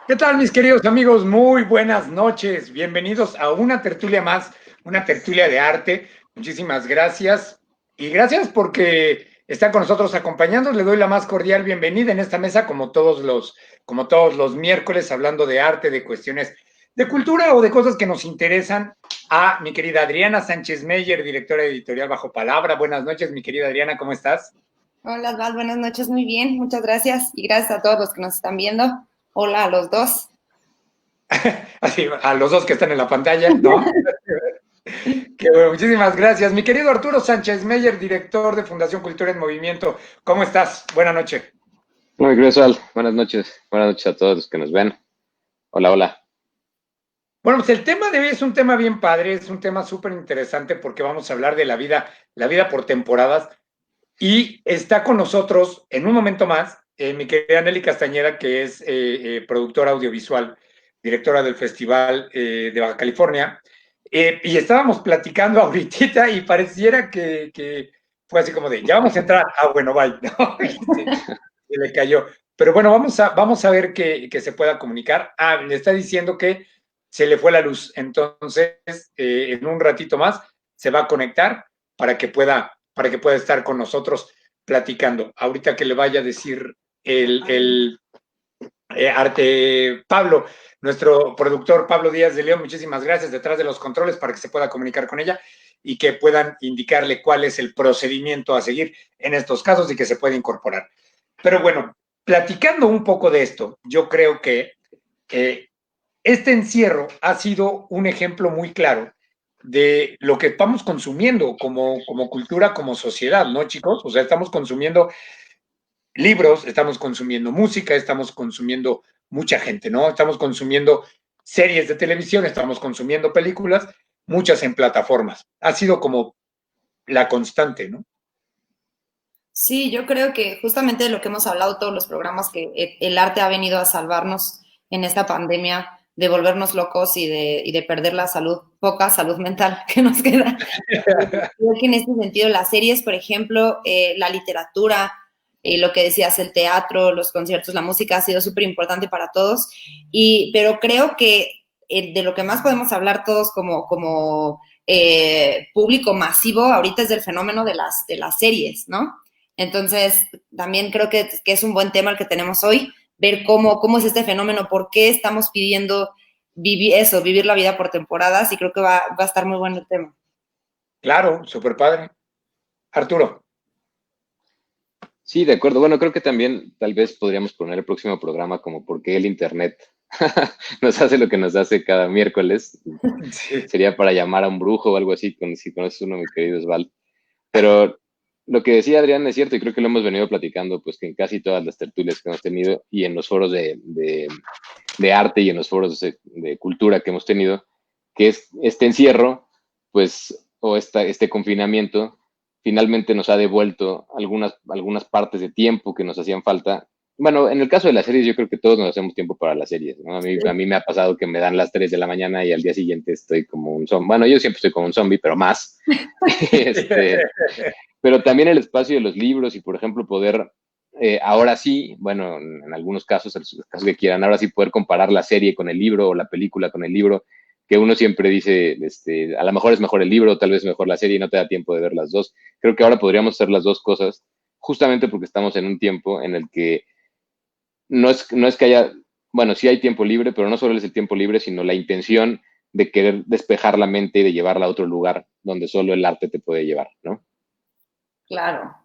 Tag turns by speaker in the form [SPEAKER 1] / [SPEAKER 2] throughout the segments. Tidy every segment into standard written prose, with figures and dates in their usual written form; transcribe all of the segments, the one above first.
[SPEAKER 1] ¿Qué tal, mis queridos amigos? Muy buenas noches. Bienvenidos a una tertulia más, una tertulia de arte. Muchísimas gracias. Y gracias porque están con nosotros acompañándonos. Le doy la más cordial bienvenida en esta mesa, como todos los miércoles, hablando de arte, de cuestiones de cultura o de cosas que nos interesan, a mi querida Adriana Sánchez Meyer, directora editorial Bajo Palabra. Buenas noches, mi querida Adriana, ¿cómo estás?
[SPEAKER 2] Hola, Val, buenas noches, muy bien, muchas gracias y gracias a todos los que nos están viendo. Hola a los dos.
[SPEAKER 1] Así, a los dos que están en la pantalla, ¿no? Qué bueno, muchísimas gracias. Mi querido Arturo Sánchez Meyer, director de Fundación Cultura en Movimiento, ¿cómo estás? Buenas noches.
[SPEAKER 3] Muy bien, Al. Buenas noches. Buenas noches a todos los que nos ven. Hola, hola.
[SPEAKER 1] Bueno, pues el tema de hoy es un tema bien padre, es un tema súper interesante porque vamos a hablar de la vida por temporadas. Y está con nosotros en un momento más mi querida Nelly Castañeda, que es productora audiovisual, directora del Festival de Baja California. Y estábamos platicando ahorita y pareciera que fue así como de, ya vamos a entrar. Ah, bueno, bye. ¿No? Se le cayó. Pero bueno, vamos a ver que se pueda comunicar. Ah, le está diciendo que se le fue la luz. Entonces, en un ratito más se va a conectar para que pueda estar con nosotros platicando. Ahorita que le vaya a decir el Pablo, nuestro productor Pablo Díaz de León, muchísimas gracias detrás de los controles para que se pueda comunicar con ella y que puedan indicarle cuál es el procedimiento a seguir en estos casos y que se pueda incorporar. Pero bueno, platicando un poco de esto, yo creo que este encierro ha sido un ejemplo muy claro de lo que estamos consumiendo como cultura, como sociedad, ¿no, chicos? O sea, estamos consumiendo libros, estamos consumiendo música, estamos consumiendo mucha gente, ¿no? Estamos consumiendo series de televisión, estamos consumiendo películas, muchas en plataformas. Ha sido como la constante, ¿no?
[SPEAKER 2] Sí, yo creo que justamente de lo que hemos hablado todos los programas, que el arte ha venido a salvarnos en esta pandemia, de volvernos locos y de perder la salud, poca salud mental que nos queda. Creo que en este sentido las series, por ejemplo, la literatura, lo que decías, el teatro, los conciertos, la música ha sido súper importante para todos, pero creo que de lo que más podemos hablar todos como público masivo ahorita es del fenómeno de las series, ¿no? Entonces, también creo que es un buen tema el que tenemos hoy, ver cómo es este fenómeno, por qué estamos pidiendo vivir la vida por temporadas, y creo que va a estar muy bueno el tema.
[SPEAKER 1] Claro, súper padre. Arturo.
[SPEAKER 3] Sí, de acuerdo. Bueno, creo que también tal vez podríamos poner el próximo programa como por qué el Internet nos hace lo que nos hace cada miércoles.
[SPEAKER 1] Sí.
[SPEAKER 3] Sería para llamar a un brujo o algo así, si conoces uno, mi querido Osval. Pero lo que decía Adrián es cierto y creo que lo hemos venido platicando pues que en casi todas las tertulias que hemos tenido y en los foros de arte y en los foros de cultura que hemos tenido, que es este encierro, pues, o este confinamiento, finalmente nos ha devuelto algunas partes de tiempo que nos hacían falta. Bueno, en el caso de las series, yo creo que todos nos hacemos tiempo para las series, ¿no? A mí me ha pasado que me dan las 3 de la mañana y al día siguiente estoy como un zombie. Bueno, yo siempre estoy como un zombie, pero más. este, pero también el espacio de los libros y, por ejemplo, poder, ahora sí, bueno, en algunos casos, en los casos que quieran, ahora sí poder comparar la serie con el libro o la película con el libro, que uno siempre dice, a lo mejor es mejor el libro, tal vez mejor la serie y no te da tiempo de ver las dos. Creo que ahora podríamos hacer las dos cosas, justamente porque estamos en un tiempo en el que no es que haya, bueno, sí hay tiempo libre, pero no solo es el tiempo libre, sino la intención de querer despejar la mente y de llevarla a otro lugar donde solo el arte te puede llevar, ¿no?
[SPEAKER 2] Claro.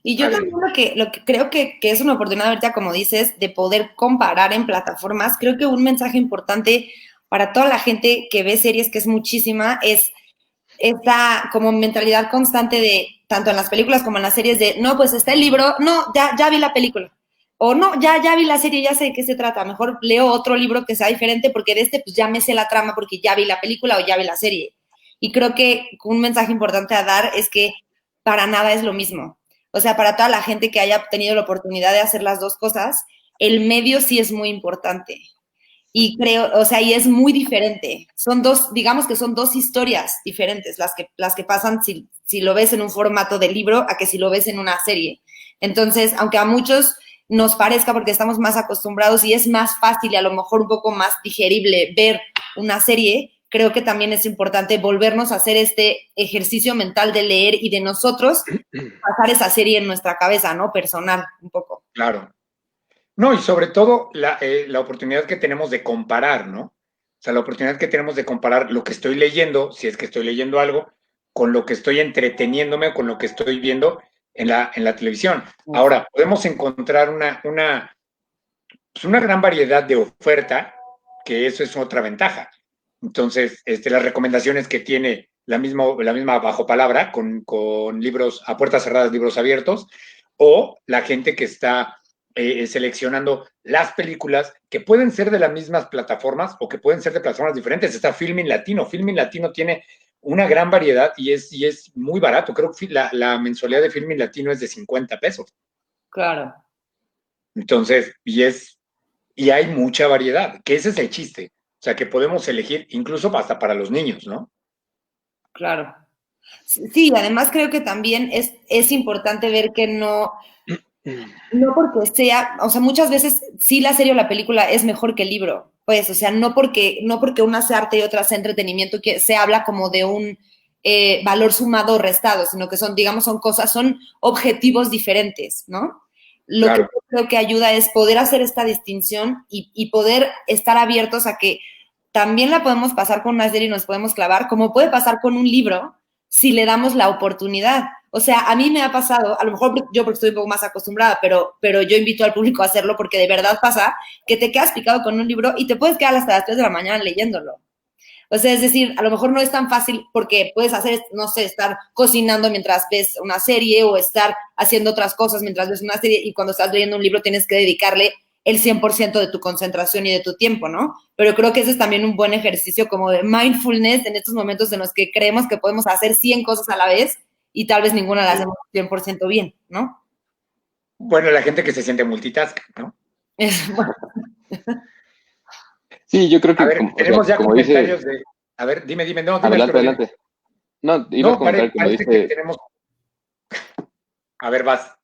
[SPEAKER 2] Y yo
[SPEAKER 1] Vale.
[SPEAKER 2] también lo que creo que es una oportunidad ahorita, como dices, de poder comparar en plataformas. Creo que un mensaje importante para toda la gente que ve series, que es muchísima, es esta como mentalidad constante de, tanto en las películas como en las series, de, no, pues está el libro, no, ya vi la película. O no, ya vi la serie, ya sé de qué se trata. Mejor leo otro libro que sea diferente porque de este pues ya me sé la trama porque ya vi la película o ya vi la serie. Y creo que un mensaje importante a dar es que para nada es lo mismo. O sea, para toda la gente que haya tenido la oportunidad de hacer las dos cosas, el medio sí es muy importante. Y creo, o sea, y es muy diferente. Son dos, digamos que son dos historias diferentes las que pasan si lo ves en un formato de libro a que si lo ves en una serie. Entonces, aunque a muchos nos parezca porque estamos más acostumbrados y es más fácil y a lo mejor un poco más digerible ver una serie, creo que también es importante volvernos a hacer este ejercicio mental de leer y de nosotros pasar esa serie en nuestra cabeza, ¿no? Personal, un poco.
[SPEAKER 1] Claro. No, y sobre todo la oportunidad que tenemos de comparar, ¿no? O sea, la oportunidad que tenemos de comparar lo que estoy leyendo, si es que estoy leyendo algo, con lo que estoy entreteniéndome o con lo que estoy viendo en la televisión. Ahora, podemos encontrar una gran variedad de oferta, que eso es otra ventaja. Entonces, las recomendaciones que tiene la misma bajo palabra, con libros a puertas cerradas, libros abiertos, o la gente que está seleccionando las películas que pueden ser de las mismas plataformas o que pueden ser de plataformas diferentes. Está Filmin Latino. Filmin Latino tiene una gran variedad y es muy barato. Creo que la mensualidad de Filmin Latino es de 50 pesos.
[SPEAKER 2] Claro.
[SPEAKER 1] Entonces, y hay mucha variedad, que ese es el chiste. O sea, que podemos elegir incluso hasta para los niños, ¿no?
[SPEAKER 2] Claro. Sí, además creo que también es importante ver que no porque sea, o sea, muchas veces sí la serie o la película es mejor que el libro, pues, o sea, no porque una sea arte y otra sea entretenimiento, que se habla como de un valor sumado o restado, sino que son objetivos diferentes, ¿no? Lo
[SPEAKER 1] Claro.
[SPEAKER 2] que yo creo que ayuda es poder hacer esta distinción y poder estar abiertos a que también la podemos pasar con una serie y nos podemos clavar, como puede pasar con un libro si le damos la oportunidad. O sea, a mí me ha pasado, a lo mejor yo porque estoy un poco más acostumbrada, pero yo invito al público a hacerlo porque de verdad pasa que te quedas picado con un libro y te puedes quedar hasta las 3 de la mañana leyéndolo. O sea, es decir, a lo mejor no es tan fácil porque puedes hacer, no sé, estar cocinando mientras ves una serie o estar haciendo otras cosas mientras ves una serie y cuando estás leyendo un libro tienes que dedicarle el 100% de tu concentración y de tu tiempo, ¿no? Pero creo que ese es también un buen ejercicio como de mindfulness en estos momentos en los que creemos que podemos hacer 100 cosas a la vez y tal vez ninguna la hacemos 100% bien, ¿no?
[SPEAKER 1] Bueno, la gente que se siente multitask, ¿no?
[SPEAKER 2] Bueno.
[SPEAKER 3] Sí, yo creo que...
[SPEAKER 1] A ver, tenemos ya comentarios
[SPEAKER 3] dice,
[SPEAKER 1] de... A ver, dime, no, dime.
[SPEAKER 3] Adelante, adelante. No, iba a comentar como dice...
[SPEAKER 1] que tenemos... A ver, vas.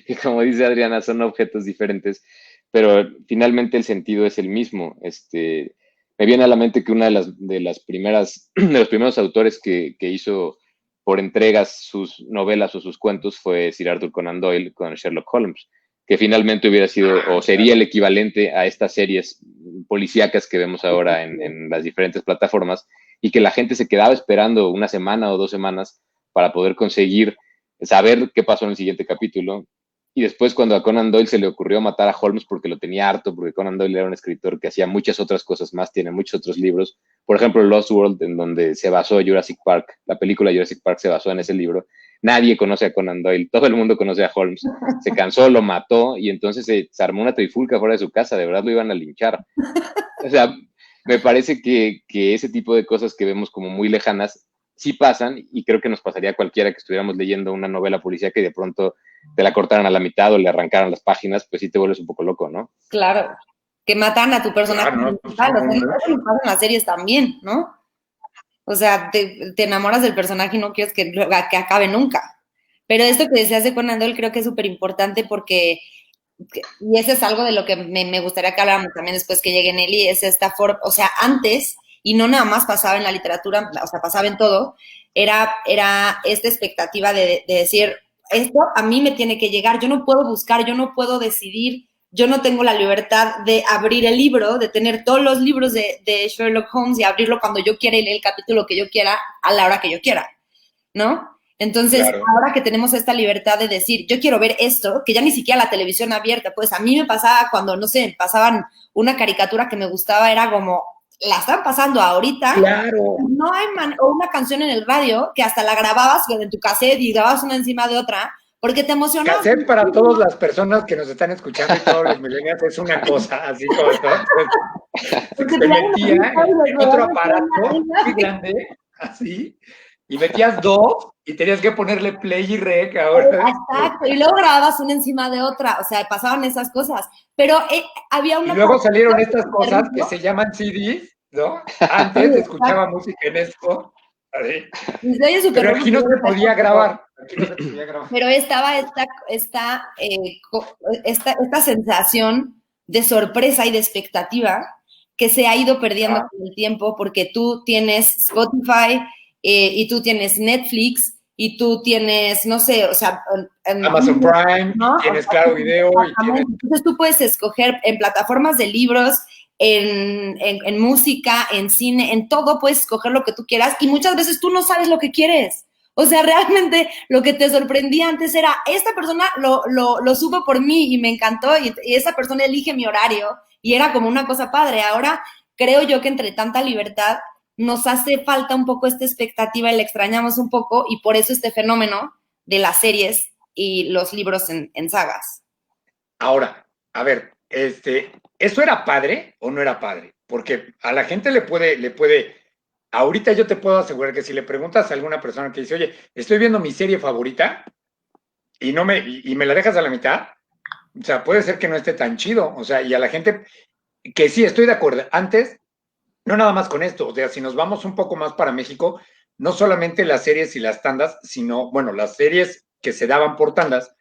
[SPEAKER 3] Y como dice Adriana, son objetos diferentes, pero finalmente el sentido es el mismo. Me viene a la mente que una de los primeros autores que hizo por entregas sus novelas o sus cuentos fue Sir Arthur Conan Doyle con Sherlock Holmes, que finalmente hubiera sido o sería el equivalente a estas series policíacas que vemos ahora en las diferentes plataformas y que la gente se quedaba esperando una semana o 2 semanas para poder conseguir saber qué pasó en el siguiente capítulo. Y después cuando a Conan Doyle se le ocurrió matar a Holmes porque lo tenía harto, porque Conan Doyle era un escritor que hacía muchas otras cosas más, tiene muchos otros libros, por ejemplo Lost World, en donde se basó Jurassic Park, la película Jurassic Park se basó en ese libro. Nadie conoce a Conan Doyle, todo el mundo conoce a Holmes, se cansó, lo mató y entonces se armó una trifulca fuera de su casa, de verdad lo iban a linchar. O sea, me parece que ese tipo de cosas que vemos como muy lejanas sí pasan y creo que nos pasaría a cualquiera que estuviéramos leyendo una novela policíaca y de pronto te la cortaran a la mitad o le arrancaran las páginas, pues sí te vuelves un poco loco, ¿no?
[SPEAKER 2] Claro, que matan a tu personaje principal, o sea, eso pasa en las series también, ¿no? O sea, te enamoras del personaje y no quieres que acabe nunca. Pero esto que decías de Conan Doyle creo que es súper importante porque, y eso es algo de lo que me gustaría que habláramos también después que llegue Nelly, es esta forma, o sea, antes, y no nada más pasaba en la literatura, o sea, pasaba en todo, era esta expectativa de decir, esto a mí me tiene que llegar, yo no puedo buscar, yo no puedo decidir, yo no tengo la libertad de abrir el libro, de tener todos los libros de Sherlock Holmes y abrirlo cuando yo quiera y leer el capítulo que yo quiera a la hora que yo quiera, ¿no? Entonces, claro, ahora que tenemos esta libertad de decir, yo quiero ver esto, que ya ni siquiera la televisión abierta, pues a mí me pasaba cuando, no sé, pasaban una caricatura que me gustaba, era como, la están pasando ahorita,
[SPEAKER 1] claro,
[SPEAKER 2] no hay o una canción en el radio que hasta la grababas en tu cassette y grababas una encima de otra, porque te emocionaba.
[SPEAKER 1] Cassette para todas las personas que nos están escuchando y todos los millennials es una cosa, así como esto. Se metía en otro aparato muy grande, así, y metías 2 y tenías que ponerle play y rec ahora.
[SPEAKER 2] Exacto, y luego grababas una encima de otra, o sea, pasaban esas cosas, pero había una...
[SPEAKER 1] Y luego salieron estas cosas que se llaman CDs, ¿no? Antes se escuchaba música en esto, pero aquí no se podía grabar, Aquí no se podía grabar.
[SPEAKER 2] Pero estaba esta sensación de sorpresa y de expectativa que se ha ido perdiendo con el tiempo porque tú tienes Spotify y tú tienes Netflix y tú tienes, no sé, o sea...
[SPEAKER 1] Amazon Prime, ¿no? Tienes Claro Video. Y tienes...
[SPEAKER 2] Entonces tú puedes escoger en plataformas de libros, en música, en cine, en todo puedes escoger lo que tú quieras y muchas veces tú no sabes lo que quieres. O sea, realmente lo que te sorprendía antes era, esta persona lo supo por mí y me encantó y esa persona elige mi horario y era como una cosa padre. Ahora creo yo que entre tanta libertad nos hace falta un poco esta expectativa y la extrañamos un poco y por eso este fenómeno de las series y los libros en sagas.
[SPEAKER 1] Ahora, a ver, ¿eso era padre o no era padre? Porque a la gente le puede, ahorita yo te puedo asegurar que si le preguntas a alguna persona que dice, oye, estoy viendo mi serie favorita y me la dejas a la mitad, o sea, puede ser que no esté tan chido, o sea, y a la gente que sí, estoy de acuerdo. Antes, no nada más con esto, o sea, si nos vamos un poco más para México, no solamente las series y las tandas, sino, bueno, las series que se daban por tandas,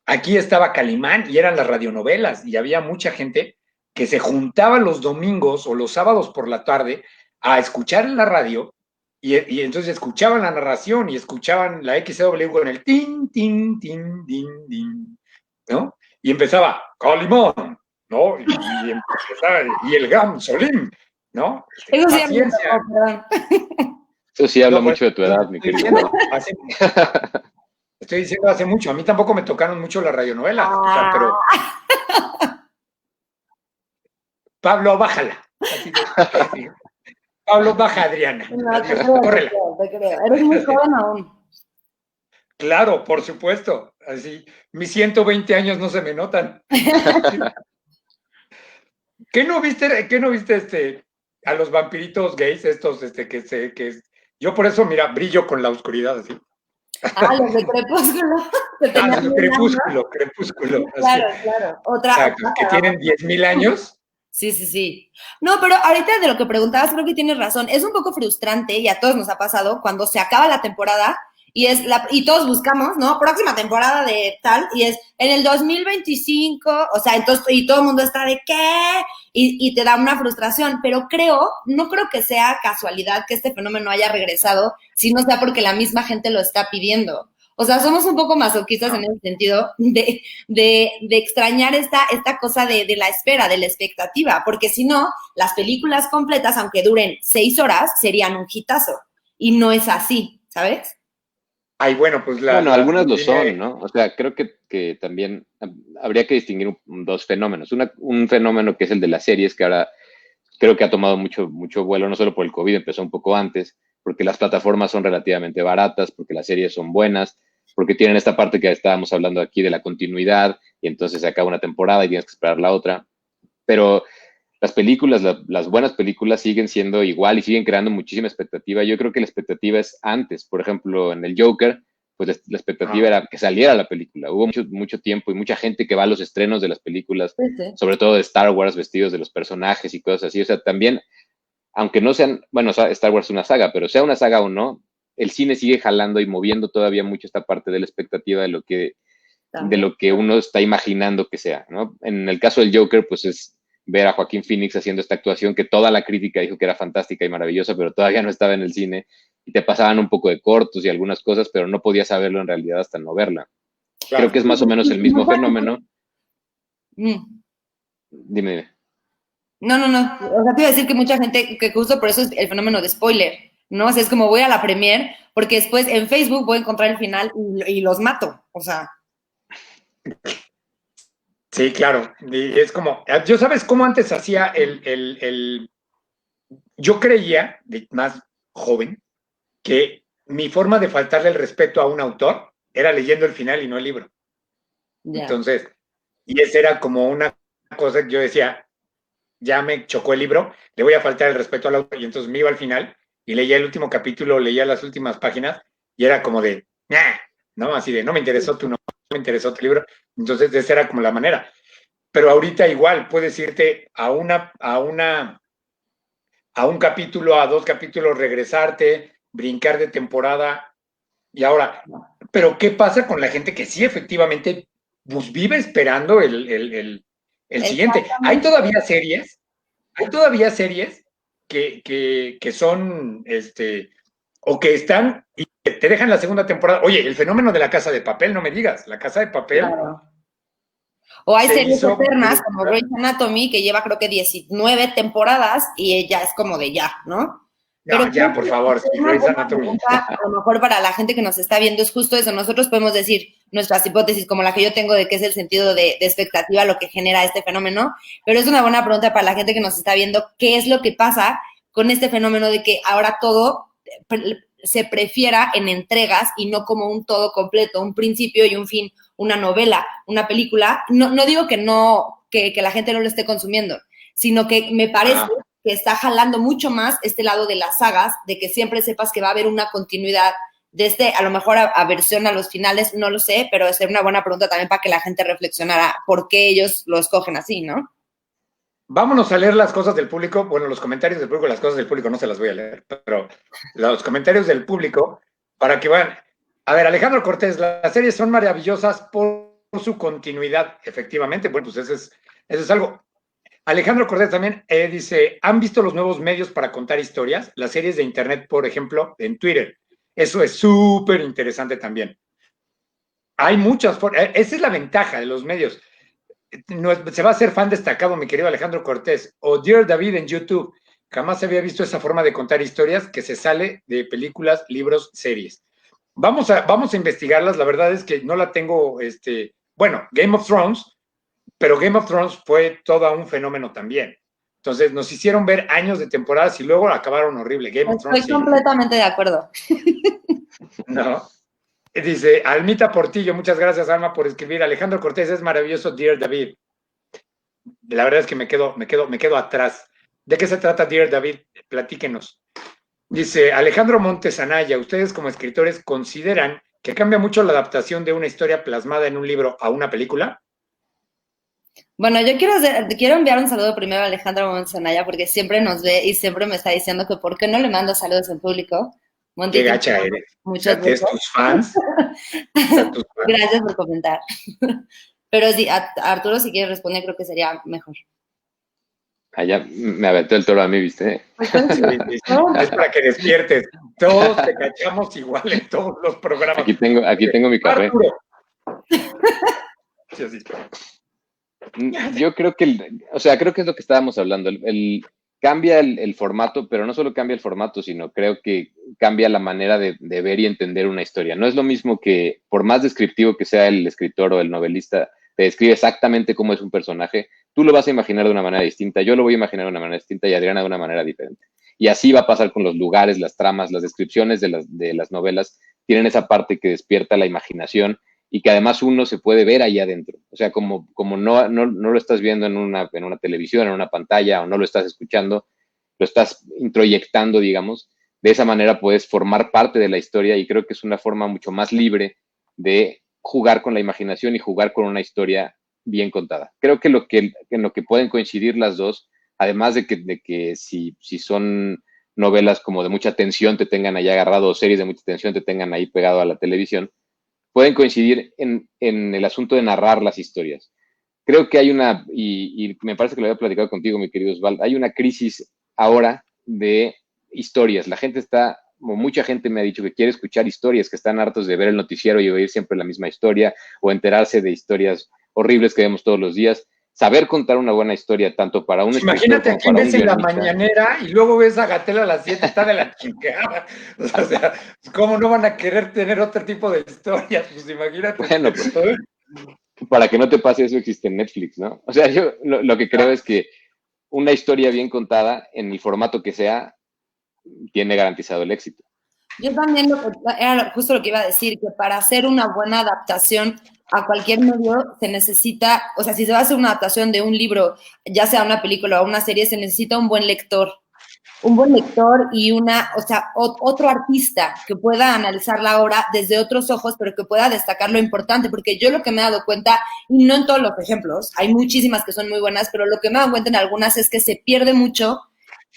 [SPEAKER 1] aquí estaba Calimán y eran las radionovelas y había mucha gente que se juntaba los domingos o los sábados por la tarde a escuchar la radio y entonces escuchaban la narración y escuchaban la XW con el tin, tin, tin, tin, tin, ¿no? Y empezaba Calimán, ¿no? Y el Gamsolín, ¿no?
[SPEAKER 2] Eso sí,
[SPEAKER 1] Paciencia.
[SPEAKER 3] Eso sí habla mucho de tu edad, mi querido.
[SPEAKER 1] Estoy diciendo hace mucho. A mí tampoco me tocaron mucho las radionovelas. O sea, pero... Pablo, bájala. Así de... Pablo, baja, Adriana.
[SPEAKER 2] No, te creo. Eres muy joven aún.
[SPEAKER 1] Claro, por supuesto. Así, mis 120 años no se me notan. ¿Qué no viste a los vampiritos gays estos yo por eso, mira, brillo con la oscuridad así?
[SPEAKER 2] Los de Crepúsculo.
[SPEAKER 1] Crepúsculo.
[SPEAKER 2] Claro, claro. Otra
[SPEAKER 1] que tienen 10,000 años.
[SPEAKER 2] Sí. No, pero ahorita de lo que preguntabas, creo que tienes razón. Es un poco frustrante, y a todos nos ha pasado, cuando se acaba la temporada y todos buscamos, ¿no? Próxima temporada de tal, y es en el 2025, o sea, entonces, y todo el mundo está de ¿qué? Y te da una frustración, pero no creo que sea casualidad que este fenómeno haya regresado, si no sea porque la misma gente lo está pidiendo. O sea, somos un poco masoquistas en ese sentido de extrañar esta cosa de la espera, de la expectativa, porque si no, las películas completas, aunque duren 6 horas, serían un hitazo. Y no es así, ¿sabes?
[SPEAKER 1] Ay, bueno, pues
[SPEAKER 3] algunas lo son, ¿no? O sea, creo que también habría que distinguir dos fenómenos. Un fenómeno que es el de las series, que ahora creo que ha tomado mucho vuelo, no solo por el COVID, empezó un poco antes, porque las plataformas son relativamente baratas, porque las series son buenas, porque tienen esta parte que estábamos hablando aquí de la continuidad, y entonces se acaba una temporada y tienes que esperar la otra. Pero las películas, las buenas películas siguen siendo igual y siguen creando muchísima expectativa. Yo creo que la expectativa es antes. Por ejemplo, en el Joker, pues la expectativa era que saliera la película. Hubo mucho tiempo y mucha gente que va a los estrenos de las películas, sobre todo de Star Wars, vestidos de los personajes y cosas así. O sea, también, aunque no sean, bueno, Star Wars es una saga, pero sea una saga o no, el cine sigue jalando y moviendo todavía mucho esta parte de la expectativa de lo que uno está imaginando que sea, ¿no? En el caso del Joker, pues es ver a Joaquín Phoenix haciendo esta actuación que toda la crítica dijo que era fantástica y maravillosa, pero todavía no estaba en el cine y te pasaban un poco de cortos y algunas cosas, pero no podías saberlo en realidad hasta no verla. Claro. Creo que es más o menos el mismo fenómeno. Dime.
[SPEAKER 2] No. O sea, te iba a decir que mucha gente, que justo por eso es el fenómeno de spoiler, ¿no? O sea, es como voy a la premier, porque después en Facebook voy a encontrar el final y los mato, o sea.
[SPEAKER 1] Sí, claro. Y es como, yo sabes cómo antes hacía yo creía, de más joven, que mi forma de faltarle el respeto a un autor era leyendo el final y no el libro. Yeah. Entonces, y esa era como una cosa que yo decía, ya me chocó el libro, le voy a faltar el respeto al autor, y entonces me iba al final y leía el último capítulo, leía las últimas páginas, y era como de, ¿no? Así de, no me interesó tu me interesó tu libro. Entonces, esa era como la manera. Pero ahorita igual puedes irte a un capítulo, a 2 capítulos, regresarte, brincar de temporada. Y ahora, pero ¿qué pasa con la gente que sí efectivamente pues, vive esperando el siguiente? Hay todavía series que son, o que están y te dejan la segunda temporada. Oye, el fenómeno de La Casa de Papel, no me digas, La Casa de Papel.
[SPEAKER 2] Claro. O hay series eternas como Grey's Anatomy, que lleva creo que 19 temporadas y ya es como de ya, ¿no?
[SPEAKER 1] No, pero ya, por favor, sí, Grey's Anatomy.
[SPEAKER 2] A lo mejor para la gente que nos está viendo es justo eso. Nosotros podemos decir nuestras hipótesis, como la que yo tengo de qué es el sentido de expectativa, lo que genera este fenómeno, pero es una buena pregunta para la gente que nos está viendo, ¿qué es lo que pasa con este fenómeno de que ahora todo se prefiera en entregas y no como un todo completo, un principio y un fin, una novela, una película? No digo que la gente no lo esté consumiendo, sino que me parece que está jalando mucho más este lado de las sagas, de que siempre sepas que va a haber una continuidad de a lo mejor aversión a los finales, no lo sé, pero es una buena pregunta también para que la gente reflexionara por qué ellos lo escogen así, ¿no?
[SPEAKER 1] Vámonos a leer las cosas del público. Bueno, los comentarios del público, las cosas del público no se las voy a leer, pero los comentarios del público para que vean. A ver, Alejandro Cortés, las series son maravillosas por su continuidad, efectivamente. Bueno, pues eso es algo. Alejandro Cortés también dice, ¿han visto los nuevos medios para contar historias? Las series de internet, por ejemplo, en Twitter. Eso es súper interesante también. Hay muchas formas. Esa es la ventaja de los medios. No, se va a hacer fan destacado, mi querido Alejandro Cortés. O Dear David en YouTube. Jamás había visto esa forma de contar historias que se sale de películas, libros, series. Vamos a investigarlas. La verdad es que no la tengo, bueno, Game of Thrones, pero Game of Thrones fue todo un fenómeno también. Entonces nos hicieron ver años de temporadas y luego acabaron horrible. Game of Thrones.
[SPEAKER 2] Estoy completamente de acuerdo.
[SPEAKER 1] No. Dice Almita Portillo, muchas gracias, Alma, por escribir. Alejandro Cortés, es maravilloso, Dear David. La verdad es que me quedo atrás. ¿De qué se trata Dear David? Platíquenos. Dice Alejandro Montes Anaya, ¿ustedes como escritores consideran que cambia mucho la adaptación de una historia plasmada en un libro a una película?
[SPEAKER 2] Bueno, yo quiero enviar un saludo primero a Alejandro Montes Anaya porque siempre nos ve y siempre me está diciendo que por qué no le mando saludos en público.
[SPEAKER 1] Monty, qué gacha eres.
[SPEAKER 2] Muchas
[SPEAKER 1] gracias. ¿Tus fans?
[SPEAKER 2] Gracias por comentar. Pero sí, Arturo, si quieres responder, creo que sería mejor.
[SPEAKER 3] Ya me aventó el toro a mí, ¿viste?
[SPEAKER 1] Es para que despiertes. Todos te cachamos igual en todos los programas.
[SPEAKER 3] Aquí tengo mi café. Yo creo que, creo que es lo que estábamos hablando. Cambia el formato, pero no solo cambia el formato, sino creo que cambia la manera de ver y entender una historia. No es lo mismo que, por más descriptivo que sea el escritor o el novelista, te describe exactamente cómo es un personaje, tú lo vas a imaginar de una manera distinta, yo lo voy a imaginar de una manera distinta y Adriana de una manera diferente. Y así va a pasar con los lugares, las tramas, las descripciones de las novelas, tienen esa parte que despierta la imaginación y que además uno se puede ver ahí adentro. O sea, como no lo estás viendo en una televisión, en una pantalla, o no lo estás escuchando, lo estás introyectando, digamos. De esa manera puedes formar parte de la historia y creo que es una forma mucho más libre de jugar con la imaginación y jugar con una historia bien contada. Creo que en lo que pueden coincidir las dos, además de que si son novelas como de mucha tensión te tengan ahí agarrado, o series de mucha tensión te tengan ahí pegado a la televisión, pueden coincidir en el asunto de narrar las historias. Creo que hay y me parece que lo había platicado contigo, mi querido Osvaldo, hay una crisis ahora de historias. La gente mucha gente me ha dicho que quiere escuchar historias, que están hartos de ver el noticiero y oír siempre la misma historia, o enterarse de historias horribles que vemos todos los días. Saber contar una buena historia, tanto para un escritor
[SPEAKER 1] imagínate aquí ves en la mañanera y luego ves a Gatell a las 7, está de la chingada. O sea, ¿cómo no van a querer tener otro tipo de historias? Pues imagínate.
[SPEAKER 3] Bueno, pues, para que no te pase eso existe Netflix, ¿no? O sea, yo lo que creo es que una historia bien contada, en el formato que sea, tiene garantizado el éxito.
[SPEAKER 2] Yo también era justo lo que iba a decir, que para hacer una buena adaptación a cualquier medio se necesita, o sea, si se va a hacer una adaptación de un libro, ya sea una película o una serie, se necesita un buen lector y otro artista que pueda analizar la obra desde otros ojos, pero que pueda destacar lo importante, porque yo lo que me he dado cuenta, y no en todos los ejemplos, hay muchísimas que son muy buenas, pero lo que me he dado cuenta en algunas es que se pierde mucho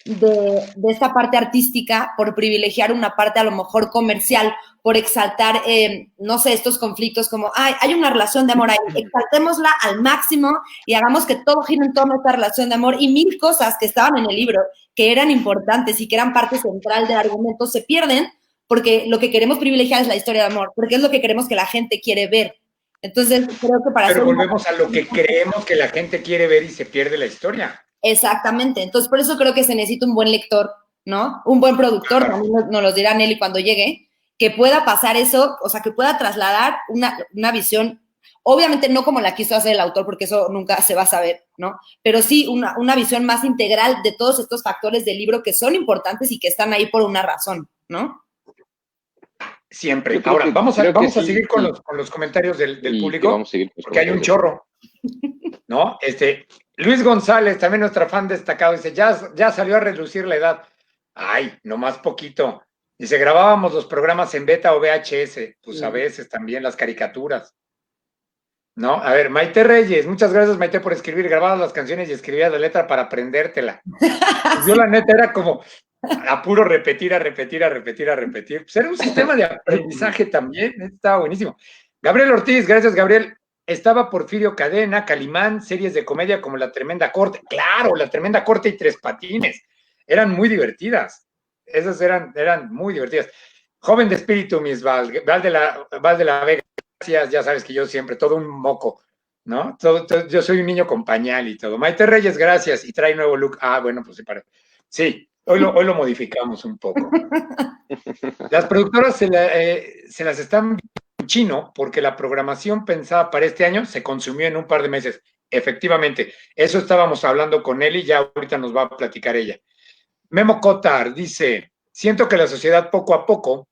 [SPEAKER 2] de esta parte artística por privilegiar una parte a lo mejor comercial, por exaltar, no sé, estos conflictos como, hay una relación de amor ahí, exaltémosla al máximo y hagamos que todo gire en torno a esta relación de amor y mil cosas que estaban en el libro, que eran importantes y que eran parte central del argumento, se pierden porque lo que queremos privilegiar es la historia de amor, porque es lo que queremos que la gente quiere ver. Entonces, creo que para
[SPEAKER 1] Pero volvemos a lo que creemos que la gente quiere ver y se pierde la historia.
[SPEAKER 2] Exactamente. Entonces, por eso creo que se necesita un buen lector, ¿no? Un buen productor, también nos lo dirá Nelly cuando llegue, que pueda pasar eso, o sea, que pueda trasladar una visión, obviamente no como la quiso hacer el autor, porque eso nunca se va a saber, ¿no? Pero sí una visión más integral de todos estos factores del libro que son importantes y que están ahí por una razón, ¿no?
[SPEAKER 1] Siempre. Ahora, vamos a seguir con los comentarios del público,
[SPEAKER 3] vamos a seguir
[SPEAKER 1] porque hay un chorro, ¿no? Luis González, también nuestra fan destacado, dice, ya salió a reducir la edad. Ay, nomás poquito. Dice, grabábamos los programas en beta o VHS, pues a veces también las caricaturas. ¿No? A ver, Maite Reyes, muchas gracias, Maite, por escribir, grababas las canciones y escribías la letra para aprendértela. Pues yo la neta era como a puro repetir. Pues era un sistema de aprendizaje también, estaba buenísimo. Gabriel Ortiz, gracias, Gabriel. Estaba Porfirio Cadena, Calimán, series de comedia como La Tremenda Corte. Claro, La Tremenda Corte y Tres Patines. Eran muy divertidas. Esas eran muy divertidas. Joven de espíritu, Miss Val de la Vega. Gracias, ya sabes que yo siempre, todo un moco, ¿no? Yo soy un niño con pañal y todo. Maite Reyes, gracias. Y trae nuevo look. Bueno, pues sí, hoy lo modificamos un poco. Las productoras se las están viendo en chino porque la programación pensada para este año se consumió en un par de meses. Efectivamente, eso estábamos hablando con Eli, ya ahorita nos va a platicar ella. Memo Cotar dice, siento que la sociedad poco a poco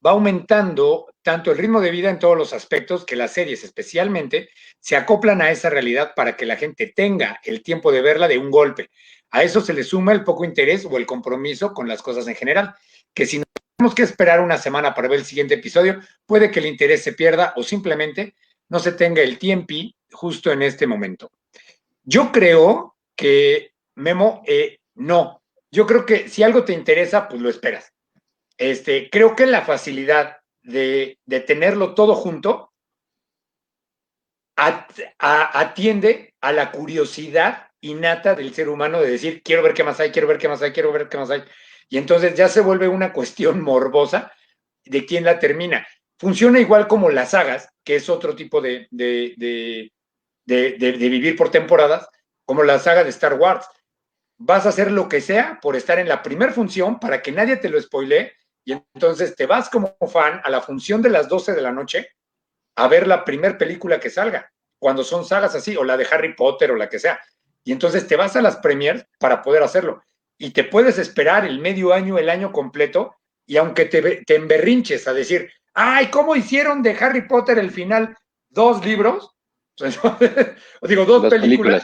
[SPEAKER 1] va aumentando tanto el ritmo de vida en todos los aspectos que las series especialmente se acoplan a esa realidad para que la gente tenga el tiempo de verla de un golpe. A eso se le suma el poco interés o el compromiso con las cosas en general, que si no tenemos que esperar una semana para ver el siguiente episodio, puede que el interés se pierda o simplemente no se tenga el tiempo justo en este momento. Yo creo que, Memo, no. Yo creo que si algo te interesa, pues lo esperas. Creo que la facilidad de tenerlo todo junto atiende a la curiosidad innata del ser humano de decir, quiero ver qué más hay. Y entonces ya se vuelve una cuestión morbosa de quién la termina. Funciona igual como las sagas, que es otro tipo de vivir por temporadas, como la saga de Star Wars. Vas a hacer lo que sea por estar en la primera función para que nadie te lo spoilee. Y entonces te vas como fan a la función de las 12 de la noche a ver la primera película que salga, cuando son sagas así, o la de Harry Potter o la que sea. Y entonces te vas a las premiers para poder hacerlo. Y te puedes esperar el medio año, el año completo, y aunque te emberrinches a decir, ay, ¿cómo hicieron de Harry Potter el final? 2 libros, o digo, dos películas.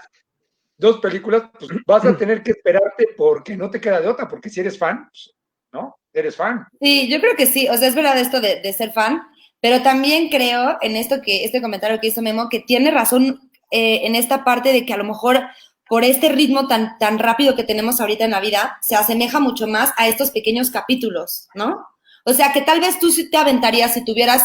[SPEAKER 1] 2 películas, pues vas a tener que esperarte porque no te queda de otra, porque si eres fan, pues, ¿no? Eres fan.
[SPEAKER 2] Sí, yo creo que sí, o sea, es verdad esto de ser fan, pero también creo en este comentario que hizo Memo, que tiene razón en esta parte de que a lo mejor por este ritmo tan rápido que tenemos ahorita en la vida, se asemeja mucho más a estos pequeños capítulos, ¿no? O sea, que tal vez tú sí te aventarías,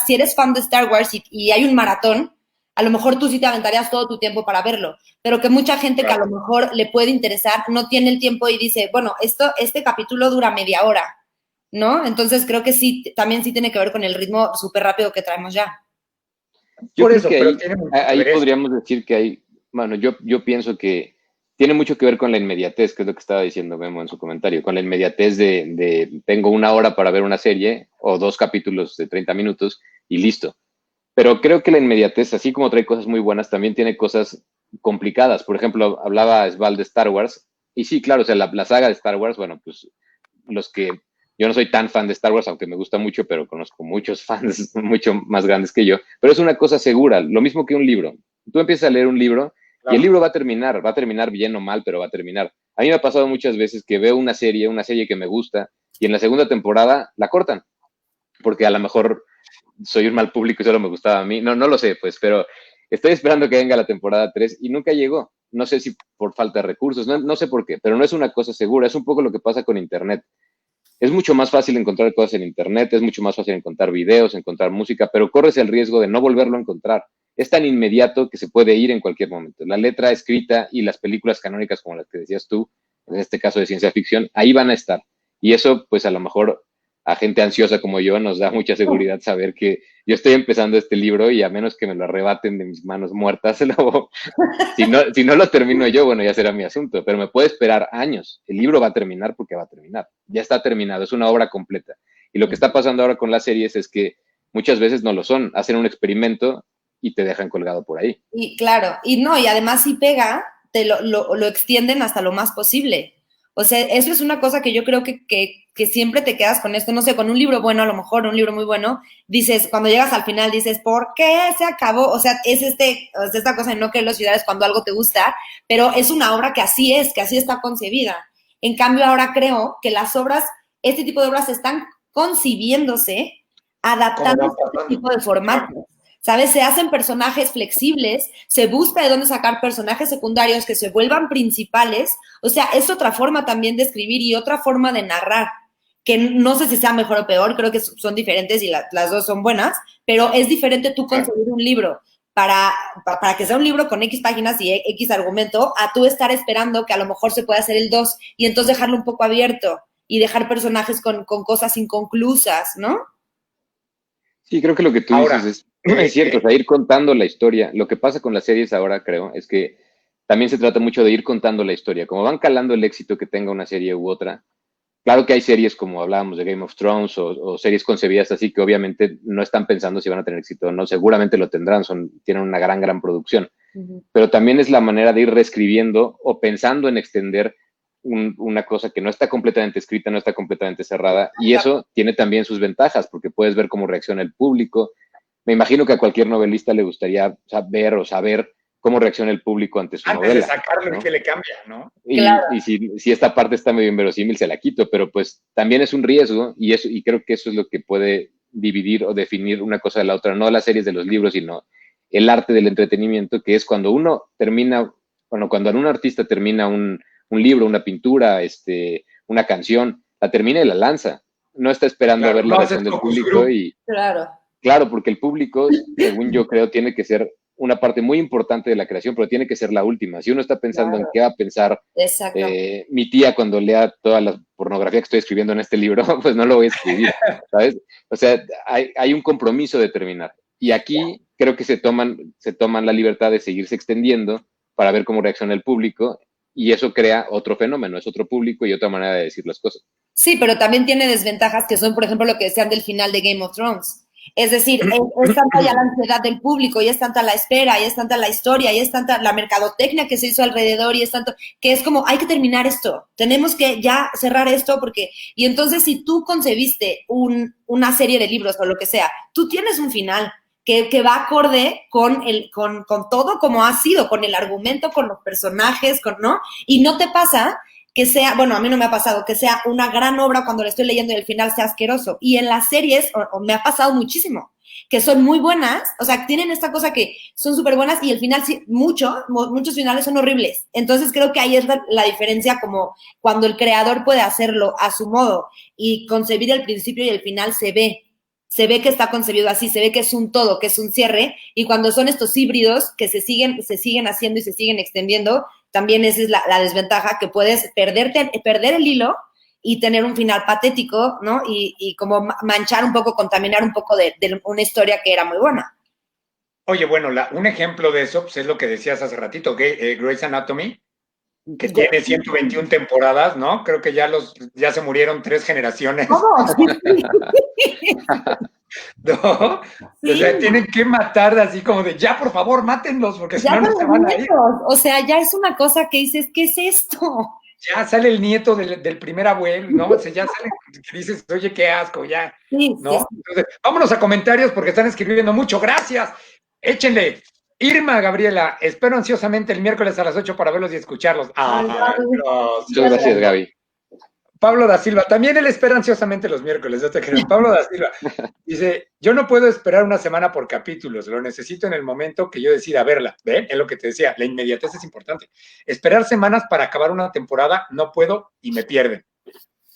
[SPEAKER 2] si eres fan de Star Wars y hay un maratón, a lo mejor tú sí te aventarías todo tu tiempo para verlo, pero que mucha gente que a lo mejor le puede interesar no tiene el tiempo y dice, bueno, este capítulo dura media hora, ¿no? Entonces creo que sí, también sí tiene que ver con el ritmo súper rápido que traemos ya.
[SPEAKER 3] Yo creo que ahí podríamos decir que hay, bueno, yo pienso que tiene mucho que ver con la inmediatez, que es lo que estaba diciendo Memo en su comentario, con la inmediatez de tengo 1 hora para ver una serie o 2 capítulos de 30 minutos y listo. Pero creo que la inmediatez, así como trae cosas muy buenas, también tiene cosas complicadas. Por ejemplo, hablaba Sval de Star Wars, y sí, claro, o sea, la saga de Star Wars, bueno, pues yo no soy tan fan de Star Wars, aunque me gusta mucho, pero conozco muchos fans mucho más grandes que yo, pero es una cosa segura, lo mismo que un libro. Tú empiezas a leer un libro y el libro va a terminar bien o mal, pero va a terminar. A mí me ha pasado muchas veces que veo una serie que me gusta, y en la segunda temporada la cortan, porque a lo mejor soy un mal público y solo me gustaba a mí. No lo sé, pues, pero estoy esperando que venga la temporada 3 y nunca llegó. no sé si por falta de recursos, no sé por qué, pero no es una cosa segura, es un poco lo que pasa con Internet. Es mucho más fácil encontrar cosas en Internet, es mucho más fácil encontrar videos, encontrar música, pero corres el riesgo de no volverlo a encontrar. Es tan inmediato que se puede ir en cualquier momento. La letra escrita y las películas canónicas, como las que decías tú, en este caso de ciencia ficción, ahí van a estar. Y eso, pues a lo mejor a gente ansiosa como yo nos da mucha seguridad saber que yo estoy empezando este libro y a menos que me lo arrebaten de mis manos muertas, si no lo termino yo, bueno, ya será mi asunto, pero me puede esperar años. El libro va a terminar porque va a terminar. Ya está terminado, es una obra completa. Y lo que está pasando ahora con las series es que muchas veces no lo son. Hacen un experimento y te dejan colgado por ahí.
[SPEAKER 2] Y claro, y además si pega, te lo extienden hasta lo más posible. O sea, eso es una cosa que yo creo que siempre te quedas con esto, no sé, con un libro bueno, a lo mejor un libro muy bueno, dices, cuando llegas al final dices, ¿por qué se acabó? O sea, es esta cosa de no querer olvidar es cuando algo te gusta, pero es una obra que así está concebida. En cambio, ahora creo que las obras, este tipo de obras están concibiéndose, adaptando a este tipo de formatos. ¿Sabes? Se hacen personajes flexibles, se busca de dónde sacar personajes secundarios que se vuelvan principales. O sea, es otra forma también de escribir y otra forma de narrar, que no sé si sea mejor o peor, creo que son diferentes y las dos son buenas, pero es diferente tú concebir un libro para que sea un libro con X páginas y X argumento, a tú estar esperando que a lo mejor se pueda hacer el 2 y entonces dejarlo un poco abierto y dejar personajes con cosas inconclusas, ¿no?
[SPEAKER 3] Sí, creo que lo que tú dices es cierto, o sea, ir contando la historia. Lo que pasa con las series ahora, creo, es que también se trata mucho de ir contando la historia. Como van calando el éxito que tenga una serie u otra, claro que hay series como hablábamos de Game of Thrones o series concebidas así que obviamente no están pensando si van a tener éxito o no, seguramente lo tendrán, tienen una gran producción. Pero también es la manera de ir reescribiendo o pensando en extender una cosa que no está completamente escrita, no está completamente cerrada, y eso tiene también sus ventajas, porque puedes ver cómo reacciona el público. Me imagino que a cualquier novelista le gustaría saber cómo reacciona el público ante su novela.
[SPEAKER 1] Antes de sacarlo, ¿no? Y que le cambia, ¿no?
[SPEAKER 3] Y si esta parte está medio inverosímil, se la quito, pero pues también es un riesgo, y creo que eso es lo que puede dividir o definir una cosa de la otra, no las series de los libros, sino el arte del entretenimiento, que es cuando uno termina, cuando un artista termina un libro, una pintura, una canción, la termina y la lanza. No está esperando a ver la reacción del público y... Claro, porque el público, según yo creo, tiene que ser una parte muy importante de la creación, pero tiene que ser la última. Si uno está pensando en qué va a pensar mi tía cuando lea toda la pornografía que estoy escribiendo en este libro, pues no lo voy a escribir, ¿sabes? O sea, hay un compromiso de terminar. Y aquí creo que se toman la libertad de seguirse extendiendo para ver cómo reacciona el público, y eso crea otro fenómeno, es otro público y otra manera de decir las cosas.
[SPEAKER 2] Sí, pero también tiene desventajas que son, por ejemplo, lo que decían del final de Game of Thrones. Es decir, es tanta ya la ansiedad del público, y es tanta la espera, y es tanta la historia, y es tanta la mercadotecnia que se hizo alrededor, y es tanto, que es como, hay que terminar esto, tenemos que ya cerrar esto, porque, y entonces si tú concebiste una serie de libros o lo que sea, tú tienes un final que va acorde con todo como ha sido, con el argumento, con los personajes, ¿no? Y no te pasa que sea, bueno, a mí no me ha pasado, que sea una gran obra cuando la estoy leyendo y el final sea asqueroso. Y en las series me ha pasado muchísimo, que son muy buenas, o sea, tienen esta cosa que son súper buenas y el final, muchos finales son horribles. Entonces creo que ahí es la diferencia, como cuando el creador puede hacerlo a su modo y concebir el principio y el final se ve que está concebido así, se ve que es un todo, que es un cierre, y cuando son estos híbridos que se siguen haciendo y se siguen extendiendo, también esa es la desventaja, que puedes perder el hilo y tener un final patético, ¿no? Y como manchar un poco, contaminar un poco de una historia que era muy buena.
[SPEAKER 1] Oye, bueno, un ejemplo de eso pues, es lo que decías hace ratito, Grey's Anatomy, que tiene 121 temporadas, ¿no? Creo que ya se murieron 3 generaciones.
[SPEAKER 2] ¿Cómo?
[SPEAKER 1] ¿No? Sí. O sea, tienen que matar así como de, ya, por favor, mátenlos, porque si no, no se van a ir.
[SPEAKER 2] O sea, ya es una cosa que dices, ¿qué es esto?
[SPEAKER 1] Ya sale el nieto del primer abuelo, ¿no? O sea, ya sale, dices, oye, qué asco, ya, sí, ¿no? Sí. Entonces, vámonos a comentarios porque están escribiendo mucho. Gracias, échenle. Irma, Gabriela, espero ansiosamente el miércoles a las 8 para verlos y escucharlos.
[SPEAKER 3] Muchas gracias, Gaby.
[SPEAKER 1] Pablo da Silva, también él espera ansiosamente los miércoles, Pablo da Silva dice, yo no puedo esperar una semana por capítulos, lo necesito en el momento que yo decida verla. ¿Ven? Es lo que te decía, la inmediatez es importante. Esperar semanas para acabar una temporada, no puedo y me pierden.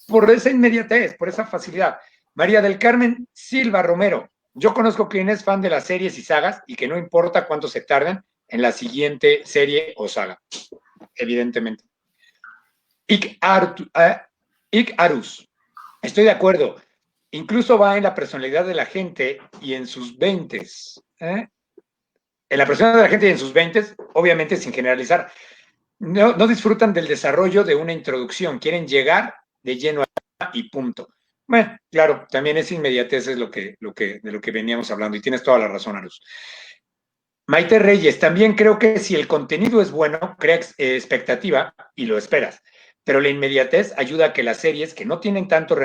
[SPEAKER 1] Por esa inmediatez, por esa facilidad. María del Carmen Silva Romero, yo conozco quien es fan de las series y sagas y que no importa cuánto se tarden en la siguiente serie o saga, evidentemente. Ik Arus, estoy de acuerdo. Incluso va en la personalidad de la gente y en sus 20s. En la personalidad de la gente y en sus 20s, obviamente sin generalizar. No disfrutan del desarrollo de una introducción, quieren llegar de lleno a y punto. Bueno, claro, también esa inmediatez es de lo que veníamos hablando y tienes toda la razón, Arus. Maite Reyes, también creo que si el contenido es bueno, crea expectativa y lo esperas, pero la inmediatez ayuda a que las series que no tienen tanto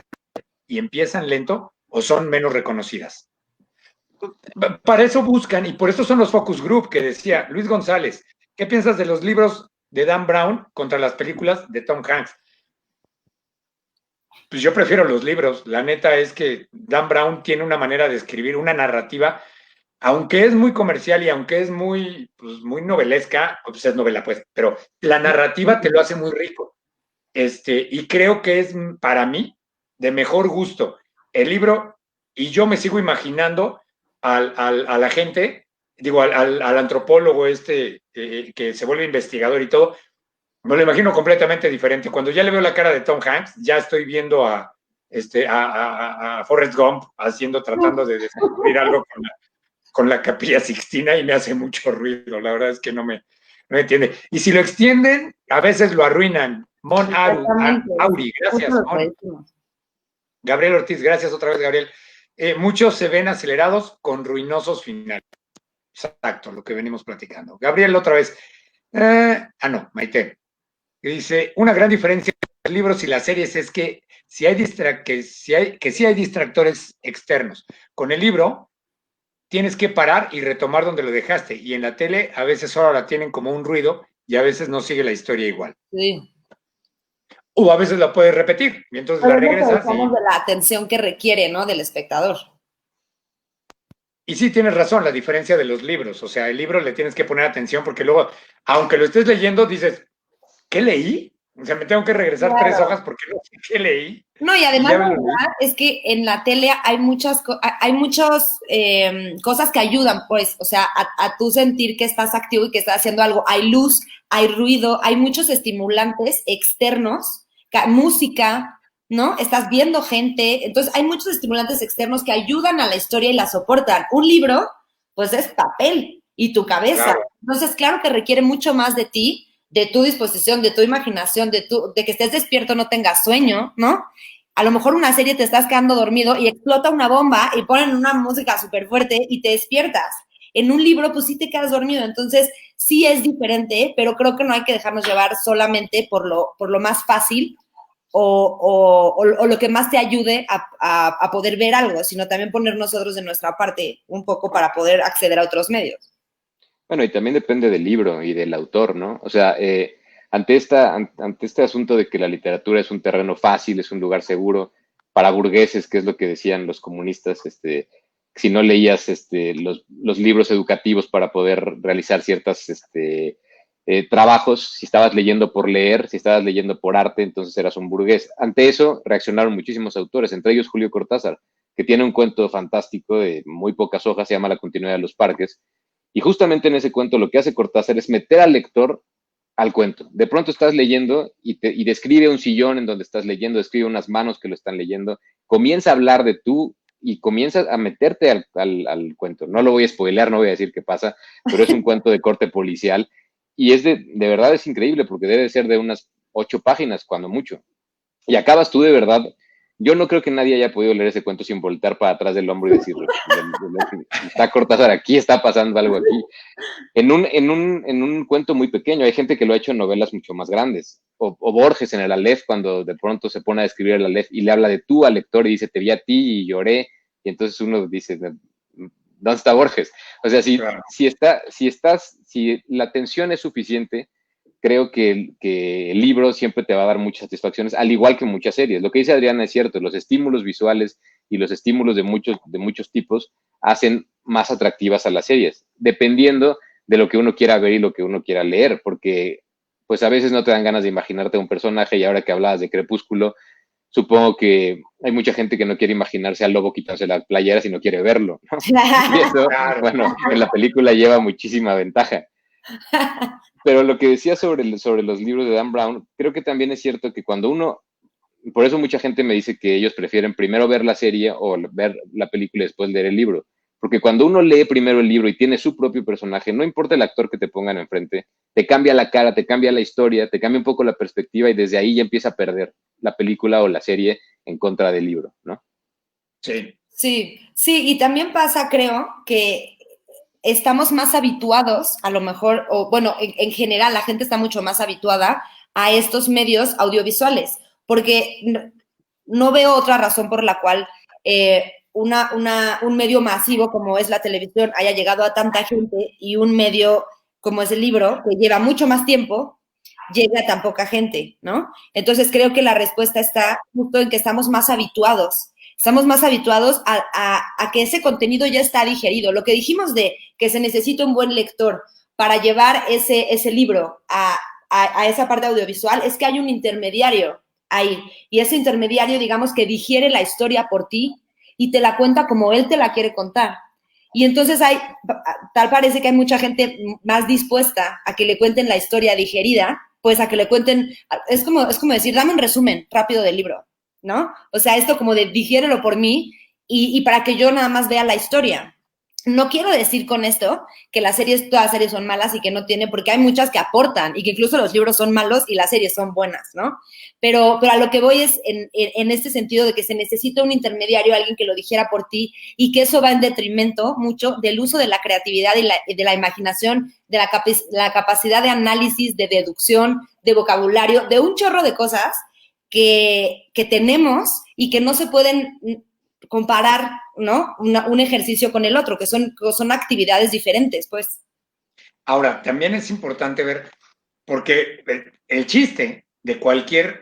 [SPEAKER 1] y empiezan lento o son menos reconocidas. Para eso buscan y por eso son los focus group que decía Luis González. ¿Qué piensas de los libros de Dan Brown contra las películas de Tom Hanks? Pues yo prefiero los libros. La neta es que Dan Brown tiene una manera de escribir, una narrativa, aunque es muy comercial y aunque es muy, pues, muy novelesca, pues es novela, pues, pero la narrativa te lo hace muy rico. Y creo que es para mí de mejor gusto el libro, y yo me sigo imaginando a la gente, digo, al antropólogo que se vuelve investigador y todo, me lo imagino completamente diferente. Cuando ya le veo la cara de Tom Hanks, ya estoy viendo a Forrest Gump tratando de descubrir algo con la Capilla Sixtina y me hace mucho ruido. La verdad es que no me entiende. Y si lo extienden, a veces lo arruinan. Mon Auri, gracias. Mon. Gabriel Ortiz, gracias otra vez, Gabriel. Muchos se ven acelerados con ruinosos finales. Exacto, lo que venimos platicando. Gabriel, otra vez. No, Maite. Dice, una gran diferencia entre los libros y las series es que sí hay distractores externos. Con el libro tienes que parar y retomar donde lo dejaste. Y en la tele a veces solo la tienen como un ruido y a veces no sigue la historia igual.
[SPEAKER 2] Sí.
[SPEAKER 1] O a veces la puedes repetir y entonces la regresas.
[SPEAKER 2] De la atención que requiere, ¿no? Del espectador.
[SPEAKER 1] Y sí, tienes razón, la diferencia de los libros. O sea, el libro le tienes que poner atención porque luego, aunque lo estés leyendo, dices, ¿qué leí? O sea, me tengo que regresar 3 hojas porque no sé qué leí.
[SPEAKER 2] No, y además la verdad es que en la tele hay muchas cosas que ayudan, pues, o sea, a tú sentir que estás activo y que estás haciendo algo. Hay luz, hay ruido, hay muchos estimulantes externos, música, ¿no? Estás viendo gente, entonces hay muchos estimulantes externos que ayudan a la historia y la soportan. Un libro, pues es papel y tu cabeza. Claro. Entonces, claro que requiere mucho más de ti, de tu disposición, de tu imaginación, de que estés despierto, no tengas sueño, ¿no? A lo mejor una serie te estás quedando dormido y explota una bomba y ponen una música súper fuerte y te despiertas. En un libro, pues sí te quedas dormido. Entonces, sí es diferente, pero creo que no hay que dejarnos llevar solamente por lo más fácil o lo que más te ayude a poder ver algo, sino también poner nosotros de nuestra parte un poco para poder acceder a otros medios.
[SPEAKER 3] Bueno, y también depende del libro y del autor, ¿no? O sea, ante este asunto de que la literatura es un terreno fácil, es un lugar seguro para burgueses, que es lo que decían los comunistas, si no leías los libros educativos para poder realizar ciertos trabajos, si estabas leyendo por leer, si estabas leyendo por arte, entonces eras un burgués. Ante eso reaccionaron muchísimos autores, entre ellos Julio Cortázar, que tiene un cuento fantástico de muy pocas hojas, se llama La continuidad de los parques. Y justamente en ese cuento lo que hace Cortázar es meter al lector al cuento. De pronto estás leyendo y describe un sillón en donde estás leyendo, describe unas manos que lo están leyendo, comienza a hablar de tú y comienza a meterte al cuento. No lo voy a spoilear, no voy a decir qué pasa, pero es un cuento de corte policial y es de verdad es increíble porque debe ser de unas 8 páginas, cuando mucho. Y acabas tú de verdad. Yo no creo que nadie haya podido leer ese cuento sin voltear para atrás del hombro y decir, está Cortázar aquí, está pasando algo aquí. En un cuento muy pequeño, hay gente que lo ha hecho en novelas mucho más grandes. O Borges en el Aleph, cuando de pronto se pone a escribir el Aleph y le habla de tú al lector y dice, te vi a ti y lloré. Y entonces uno dice, ¿dónde está Borges? O sea, si la tensión es suficiente, creo que el libro siempre te va a dar muchas satisfacciones, al igual que muchas series. Lo que dice Adriana es cierto, los estímulos visuales y los estímulos de muchos tipos hacen más atractivas a las series, dependiendo de lo que uno quiera ver y lo que uno quiera leer, porque pues a veces no te dan ganas de imaginarte un personaje, y ahora que hablabas de Crepúsculo, supongo que hay mucha gente que no quiere imaginarse al lobo quitarse la playera si no quiere verlo, ¿no? Y eso, bueno, en la película lleva muchísima ventaja. Pero lo que decía sobre los libros de Dan Brown, creo que también es cierto que cuando uno, por eso mucha gente me dice que ellos prefieren primero ver la serie o ver la película y después leer el libro. Porque cuando uno lee primero el libro y tiene su propio personaje, no importa el actor que te pongan enfrente, te cambia la cara, te cambia la historia, te cambia un poco la perspectiva, y desde ahí ya empieza a perder la película o la serie en contra del libro, ¿no?
[SPEAKER 1] Sí.
[SPEAKER 2] Sí, sí, y también pasa, creo, que estamos más habituados, a lo mejor, o bueno, en general la gente está mucho más habituada a estos medios audiovisuales, porque no veo otra razón por la cual un medio masivo como es la televisión haya llegado a tanta gente, y un medio como es el libro, que lleva mucho más tiempo, llegue a tan poca gente, ¿no? Entonces creo que la respuesta está justo en que estamos más habituados a que ese contenido ya está digerido. Lo que dijimos de que se necesita un buen lector para llevar ese libro a esa parte audiovisual, es que hay un intermediario ahí, y ese intermediario, digamos, que digiere la historia por ti y te la cuenta como él te la quiere contar. Y entonces tal parece que hay mucha gente más dispuesta a que le cuenten la historia digerida, pues a que le cuenten, es como decir, dame un resumen rápido del libro, ¿no? O sea, esto como de digiérelo por mí, y para que yo nada más vea la historia. No quiero decir con esto que todas las series son malas y que no tiene, porque hay muchas que aportan, y que incluso los libros son malos y las series son buenas, ¿no? Pero a lo que voy es en este sentido de que se necesita un intermediario, alguien que lo dijera por ti, y que eso va en detrimento mucho del uso de la creatividad y de la imaginación, de la capacidad de análisis, de deducción, de vocabulario, de un chorro de cosas que tenemos y que no se pueden comparar, ¿no? Un ejercicio con el otro, que son actividades diferentes, pues.
[SPEAKER 1] Ahora, también es importante ver, porque el chiste de cualquier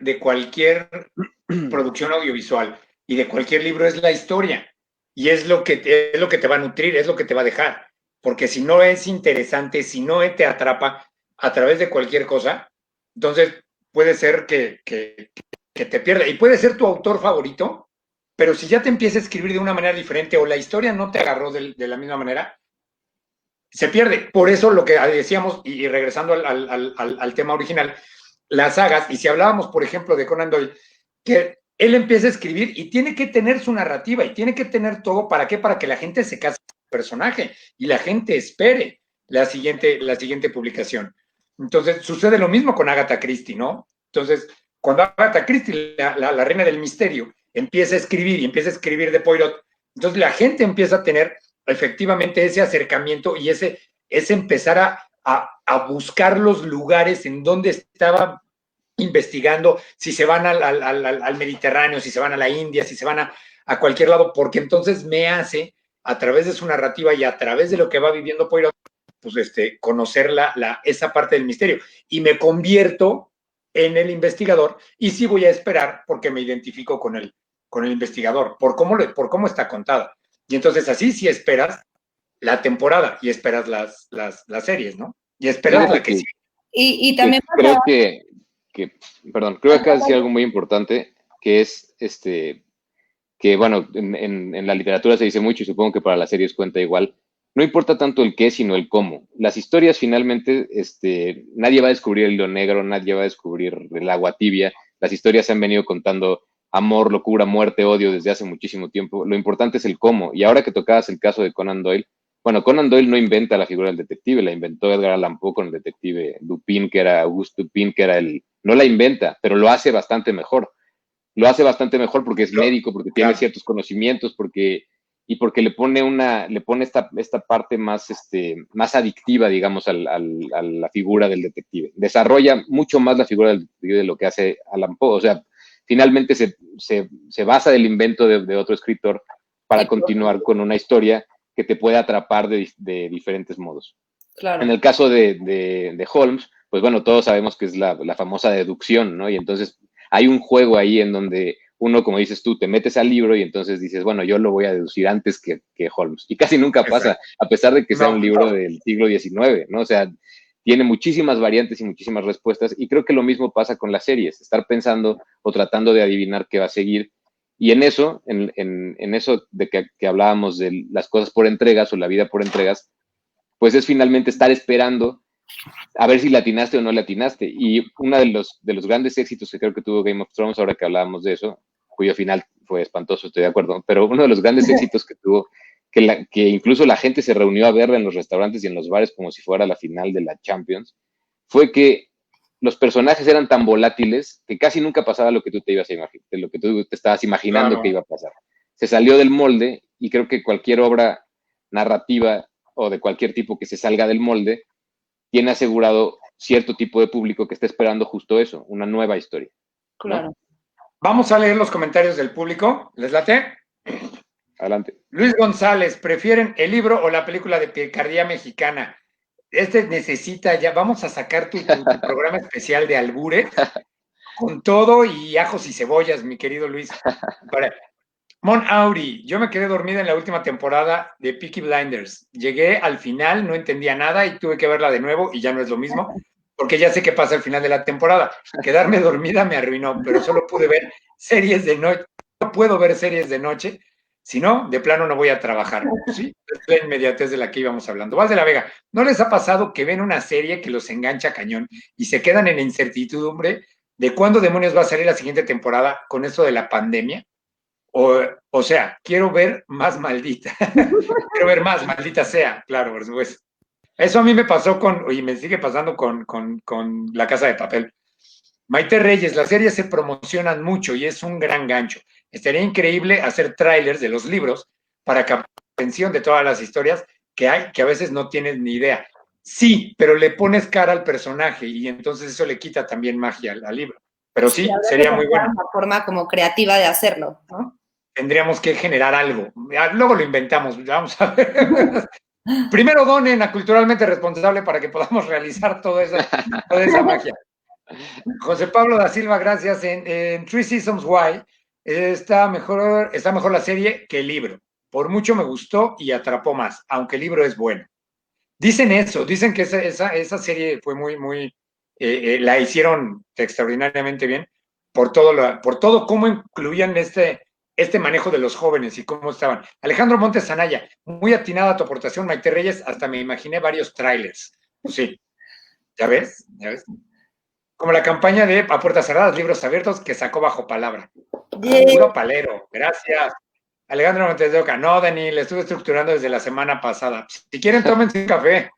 [SPEAKER 1] producción audiovisual y de cualquier libro es la historia, y es lo que te va a nutrir, es lo que te va a dejar, porque si no es interesante, si no te atrapa a través de cualquier cosa, entonces puede ser que te pierda, y puede ser tu autor favorito, pero si ya te empieza a escribir de una manera diferente o la historia no te agarró de la misma manera, se pierde. Por eso lo que decíamos, y regresando al tema original, las sagas, y si hablábamos, por ejemplo, de Conan Doyle, que él empieza a escribir y tiene que tener su narrativa y tiene que tener todo, ¿para qué? Para que la gente se case con el personaje y la gente espere la siguiente publicación. Entonces, sucede lo mismo con Agatha Christie, ¿no? Entonces, cuando Agatha Christie, la reina del misterio, empieza a escribir de Poirot, entonces la gente empieza a tener efectivamente ese acercamiento y ese empezar a buscar los lugares en donde estaba investigando, si se van al Mediterráneo, si se van a la India, si se van a cualquier lado, porque entonces me hace, a través de su narrativa y a través de lo que va viviendo Poirot, pues conocer esa parte del misterio, y me convierto en el investigador, y sí voy a esperar porque me identifico con el investigador, por cómo está contada. Y entonces así sí esperas la temporada y esperas las series, ¿no? Y esperas la que sigue.
[SPEAKER 2] Y también
[SPEAKER 3] creo que acá decía algo muy importante, que es que bueno, en la literatura se dice mucho, y supongo que para las series cuenta igual. No importa tanto el qué, sino el cómo. Las historias finalmente, nadie va a descubrir el hilo negro, nadie va a descubrir el agua tibia. Las historias se han venido contando amor, locura, muerte, odio desde hace muchísimo tiempo. Lo importante es el cómo. Y ahora que tocabas el caso de Conan Doyle, bueno, Conan Doyle no inventa la figura del detective, la inventó Edgar Allan Poe con el detective Dupin, que era Auguste Dupin, que era no la inventa, pero lo hace bastante mejor. Lo hace bastante mejor porque es médico, porque tiene ciertos conocimientos, porque le pone esta parte más, más adictiva, digamos, a la figura del detective. Desarrolla mucho más la figura del detective de lo que hace Allan Poe. O sea, finalmente se basa del invento de otro escritor para continuar con una historia que te puede atrapar de diferentes modos.
[SPEAKER 2] Claro.
[SPEAKER 3] En el caso de Holmes, pues bueno, todos sabemos que es la famosa deducción, ¿no? Y entonces hay un juego ahí en donde uno, como dices tú, te metes al libro y entonces dices, bueno, yo lo voy a deducir antes que Holmes. Y casi nunca pasa,
[SPEAKER 1] Exacto.
[SPEAKER 3] a pesar de que sea
[SPEAKER 1] No,
[SPEAKER 3] un libro
[SPEAKER 1] no.
[SPEAKER 3] del siglo XIX, ¿no? O sea, tiene muchísimas variantes y muchísimas respuestas, y creo que lo mismo pasa con las series, estar pensando o tratando de adivinar qué va a seguir. Y en eso, en eso de que hablábamos de las cosas por entregas o la vida por entregas, pues es finalmente estar esperando a ver si latinaste o no latinaste. Y uno de los grandes éxitos que creo que tuvo Game of Thrones, ahora que hablábamos de eso, cuyo final fue espantoso, estoy de acuerdo, pero uno de los grandes éxitos que tuvo, que incluso la gente se reunió a verla en los restaurantes y en los bares como si fuera la final de la Champions, fue que los personajes eran tan volátiles que casi nunca pasaba lo que tú te ibas a imaginar, de lo que tú te estabas imaginando que
[SPEAKER 1] Claro.
[SPEAKER 3] iba a pasar. Se salió del molde, y creo que cualquier obra narrativa o de cualquier tipo que se salga del molde tiene asegurado cierto tipo de público que está esperando justo eso, una nueva historia, ¿no?
[SPEAKER 2] Claro.
[SPEAKER 1] Vamos a leer los comentarios del público. ¿Les late?
[SPEAKER 3] Adelante.
[SPEAKER 1] Luis González, ¿prefieren el libro o la película de Picardía Mexicana? Este necesita ya, vamos a sacar tu programa especial de albures con todo y ajos y cebollas, mi querido Luis. Para, Mon Auri, yo me quedé dormida en la última temporada de Peaky Blinders. Llegué al final, no entendía nada y tuve que verla de nuevo y ya no es lo mismo, porque ya sé qué pasa al final de la temporada. Quedarme dormida me arruinó, pero solo pude ver series de noche. No puedo ver series de noche, si no, de plano no voy a trabajar. Sí, es la inmediatez de la que íbamos hablando. Val de la Vega, ¿no les ha pasado que ven una serie que los engancha cañón y se quedan en la incertidumbre de cuándo demonios va a salir la siguiente temporada con eso de la pandemia? O sea, quiero ver más maldita. Quiero ver más, maldita sea, claro, por supuesto. Eso a mí me pasó y me sigue pasando con La Casa de Papel. Maite Reyes, las series se promocionan mucho y es un gran gancho. Estaría increíble hacer trailers de los libros para captar la atención de todas las historias que hay, que a veces no tienes ni idea. Sí, pero le pones cara al personaje y entonces eso le quita también magia al libro. Pero
[SPEAKER 2] Sí,
[SPEAKER 1] sí,
[SPEAKER 2] habría que
[SPEAKER 1] sería muy
[SPEAKER 2] encontrar
[SPEAKER 1] bueno.
[SPEAKER 2] una forma como creativa de hacerlo, ¿no?
[SPEAKER 1] Tendríamos que generar algo. Luego lo inventamos, vamos a ver. Primero donen a Culturalmente Responsable para que podamos realizar toda esa magia. José Pablo da Silva, gracias. En Three Seasons Why está mejor la serie que el libro. Por mucho me gustó y atrapó más, aunque el libro es bueno. Dicen eso, dicen que esa serie fue muy, la hicieron extraordinariamente bien por todo cómo incluían este manejo de los jóvenes y cómo estaban. Alejandro Montes Anaya, muy atinada tu aportación, Maite Reyes, hasta me imaginé varios trailers. Pues sí, ¿ya ves? Como la campaña de A Puertas Cerradas, Libros Abiertos, que sacó bajo palabra. Puro palero, gracias. Alejandro Montes de Oca, no, Dani, le estuve estructurando desde la semana pasada. Si quieren, tómense un café.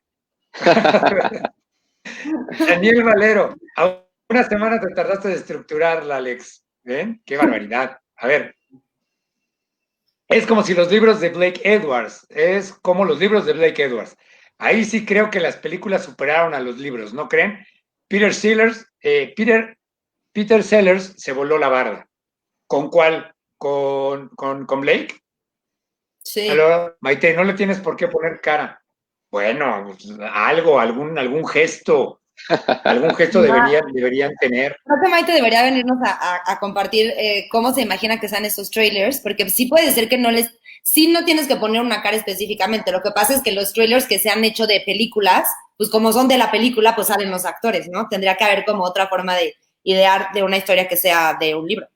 [SPEAKER 1] Daniel Valero, a una semana te tardaste de estructurarla, Alex. ¿Ven? Qué barbaridad. A ver, es como si los libros de Blake Edwards, es como los libros de Blake Edwards. Ahí sí creo que las películas superaron a los libros, ¿no creen? Peter Sellers se voló la barda. ¿Con cuál? ¿Con Blake?
[SPEAKER 2] Sí.
[SPEAKER 1] Hello, Maite, no le tienes por qué poner cara. Bueno, pues, algún gesto. Algún gesto deberían tener.
[SPEAKER 2] Creo que Maite debería venirnos a compartir cómo se imagina que sean esos trailers, porque sí puede ser que sí no tienes que poner una cara específicamente. Lo que pasa es que los trailers que se han hecho de películas, pues como son de la película, pues salen los actores, ¿no? Tendría que haber como otra forma de idear de una historia que sea de un libro.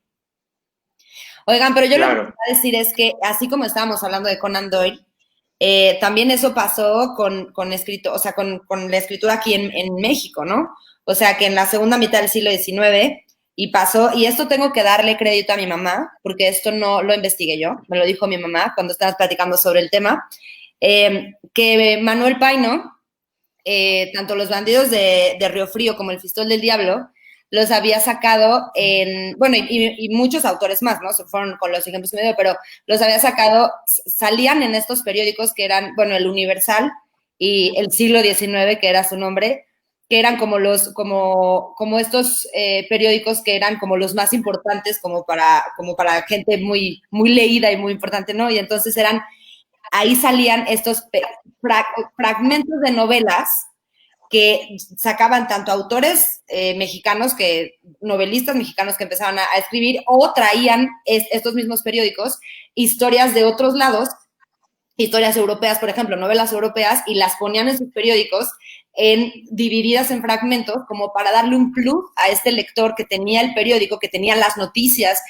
[SPEAKER 2] Oigan, pero yo lo que quería decir es que así como estábamos hablando de Conan Doyle, también eso pasó con la escritura aquí en México, ¿no? O sea, que en la segunda mitad del siglo XIX y pasó, y esto tengo que darle crédito a mi mamá, porque esto no lo investigué yo, me lo dijo mi mamá cuando estábamos platicando sobre el tema, que Manuel Paino, tanto Los bandidos de Río Frío como El Fistol del Diablo, los había sacado y muchos autores más, ¿no? Se fueron con los ejemplos que me dio, pero los había sacado, salían en estos periódicos que eran, El Universal y El Siglo XIX, que era su nombre, que eran como estos periódicos que eran como los más importantes como para gente muy, muy leída y muy importante, ¿no? Y entonces ahí salían estos fragmentos de novelas que sacaban tanto autores mexicanos, novelistas mexicanos que empezaban a escribir, o traían estos mismos periódicos historias de otros lados, historias europeas, por ejemplo, novelas europeas, y las ponían en sus periódicos divididas en fragmentos, como para darle un plus a este lector que tenía el periódico, que tenía las noticias,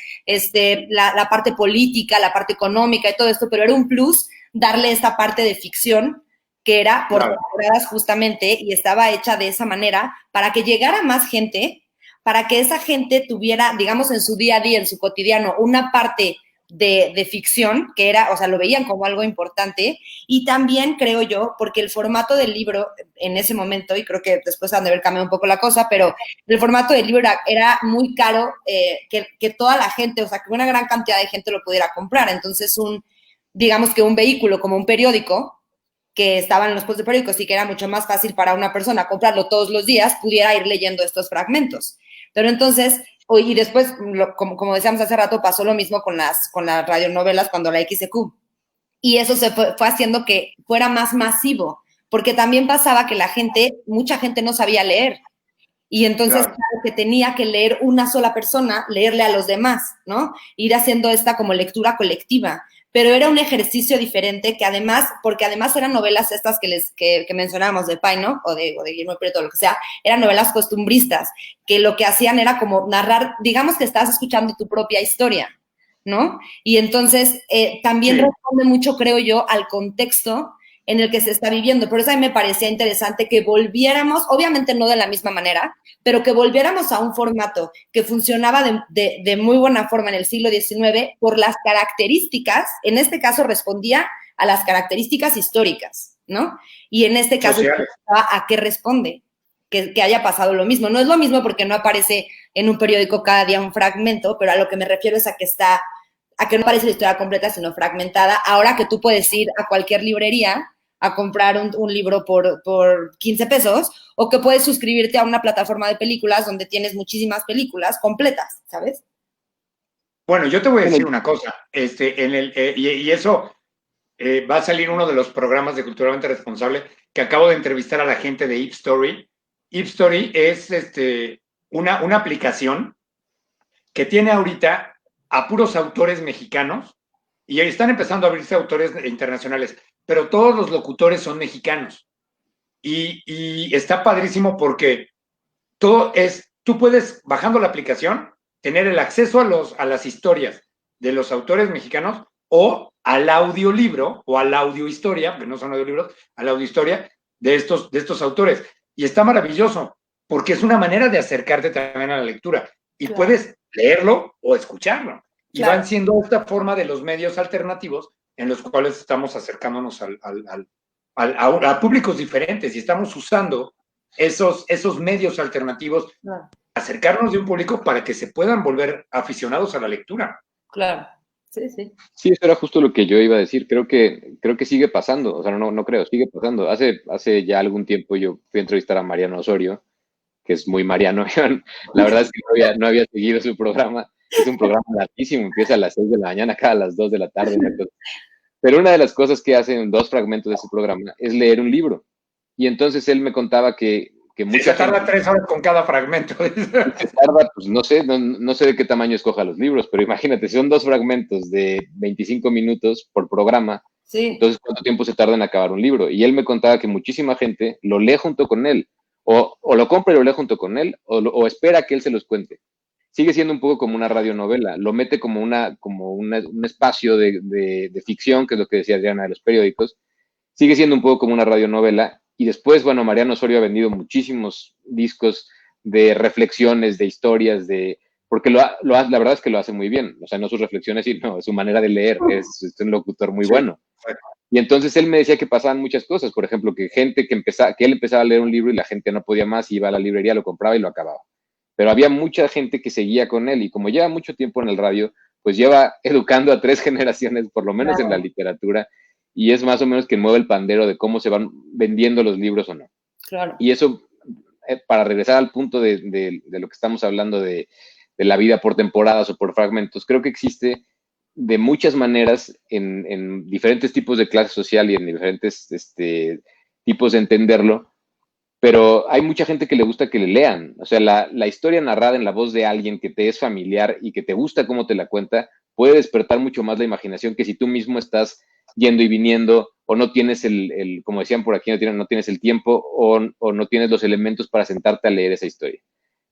[SPEAKER 2] la parte política, la parte económica y todo esto, pero era un plus darle esta parte de ficción que era por temporadas justamente, y estaba hecha de esa manera para que llegara más gente, para que esa gente tuviera, digamos, en su día a día, en su cotidiano, una parte de ficción, que era, o sea, lo veían como algo importante, y también creo yo, porque el formato del libro en ese momento, y creo que después han de haber cambiado un poco la cosa, pero el formato del libro era muy caro, que toda la gente, o sea, que una gran cantidad de gente lo pudiera comprar, entonces digamos que un vehículo como un periódico, que estaba en los puestos de periódicos y que era mucho más fácil para una persona comprarlo todos los días, pudiera ir leyendo estos fragmentos. Pero entonces, y después, como decíamos hace rato, pasó lo mismo con las radionovelas cuando la XQ. Y eso se fue haciendo que fuera más masivo, porque también pasaba que mucha gente no sabía leer. Y entonces, claro, que tenía que leer una sola persona, leerle a los demás, ¿no? Ir haciendo esta como lectura colectiva. Pero era un ejercicio diferente que además, porque además eran novelas estas que mencionábamos de Pai, ¿no? O de Guillermo Prieto, lo que sea, eran novelas costumbristas, que lo que hacían era como narrar, digamos que estás escuchando tu propia historia, ¿no? Y entonces también responde mucho, creo yo, al contexto en el que se está viviendo. Por eso a mí me parecía interesante que volviéramos, obviamente no de la misma manera, pero que volviéramos a un formato que funcionaba de muy buena forma en el siglo XIX por las características, en este caso respondía a las características históricas, ¿no? Y en este caso, ¿a qué responde? Que haya pasado lo mismo. No es lo mismo porque no aparece en un periódico cada día un fragmento, pero a lo que me refiero es a que no aparece la historia completa, sino fragmentada. Ahora que tú puedes ir a cualquier librería a comprar un libro por 15 pesos, o que puedes suscribirte a una plataforma de películas donde tienes muchísimas películas completas, ¿sabes?
[SPEAKER 1] Bueno, yo te voy a decir una cosa, y eso va a salir uno de los programas de Culturalmente Responsable, que acabo de entrevistar a la gente de Ipstory. Ipstory es una aplicación que tiene ahorita a puros autores mexicanos, y ahí están empezando a abrirse autores internacionales, pero todos los locutores son mexicanos. Y está padrísimo porque tú puedes, bajando la aplicación, tener el acceso a las historias de los autores mexicanos o al audiolibro o a la audiohistoria, porque no son audiolibros, a la audiohistoria de estos autores. Y está maravilloso, porque es una manera de acercarte también a la lectura. Y claro, puedes leerlo o escucharlo. Y claro, van siendo esta forma de los medios alternativos en los cuales estamos acercándonos a públicos diferentes y estamos usando esos medios alternativos, claro, acercarnos de un público para que se puedan volver aficionados a la lectura.
[SPEAKER 2] Claro, sí, sí.
[SPEAKER 3] Sí, eso era justo lo que yo iba a decir. Creo que sigue pasando, o sea, no creo, sigue pasando. Hace ya algún tiempo yo fui a entrevistar a Mariano Osorio, que es muy Mariano. La verdad es que no había seguido su programa. Es un programa larguísimo, empieza a las 6 de la mañana, acá a las 2 de la tarde. Pero una de las cosas que hacen 2 fragmentos de su programa es leer un libro. Y entonces él me contaba que
[SPEAKER 1] mucha se tarda gente, 3 horas con cada fragmento.
[SPEAKER 3] Se tarda, pues no sé de qué tamaño escoja los libros, pero imagínate, si son 2 fragmentos de 25 minutos por programa, sí, entonces ¿cuánto tiempo se tarda en acabar un libro? Y él me contaba que muchísima gente lo lee junto con él, o lo compra y lo lee junto con él, o espera que él se los cuente. Sigue siendo un poco como una radionovela, lo mete como un espacio de ficción, que es lo que decía Adriana de los periódicos, sigue siendo un poco como una radionovela, y después, bueno, Mariano Osorio ha vendido muchísimos discos de reflexiones, de historias, porque la verdad es que lo hace muy bien, o sea, no sus reflexiones, sino su manera de leer, es un locutor muy bueno. Y entonces él me decía que pasaban muchas cosas, por ejemplo, que gente que él empezaba a leer un libro y la gente no podía más, iba a la librería, lo compraba y lo acababa. Pero había mucha gente que seguía con él, y como lleva mucho tiempo en el radio, pues lleva educando a 3 generaciones, por lo menos en la literatura, y es más o menos quien mueve el pandero de cómo se van vendiendo los libros o no.
[SPEAKER 2] Claro.
[SPEAKER 3] Y eso, para regresar al punto de lo que estamos hablando de la vida por temporadas o por fragmentos, creo que existe de muchas maneras en diferentes tipos de clase social y en diferentes tipos de entenderlo, pero hay mucha gente que le gusta que le lean. O sea, la historia narrada en la voz de alguien que te es familiar y que te gusta cómo te la cuenta, puede despertar mucho más la imaginación que si tú mismo estás yendo y viniendo o no tienes como decían por aquí, no tienes el tiempo o no tienes los elementos para sentarte a leer esa historia.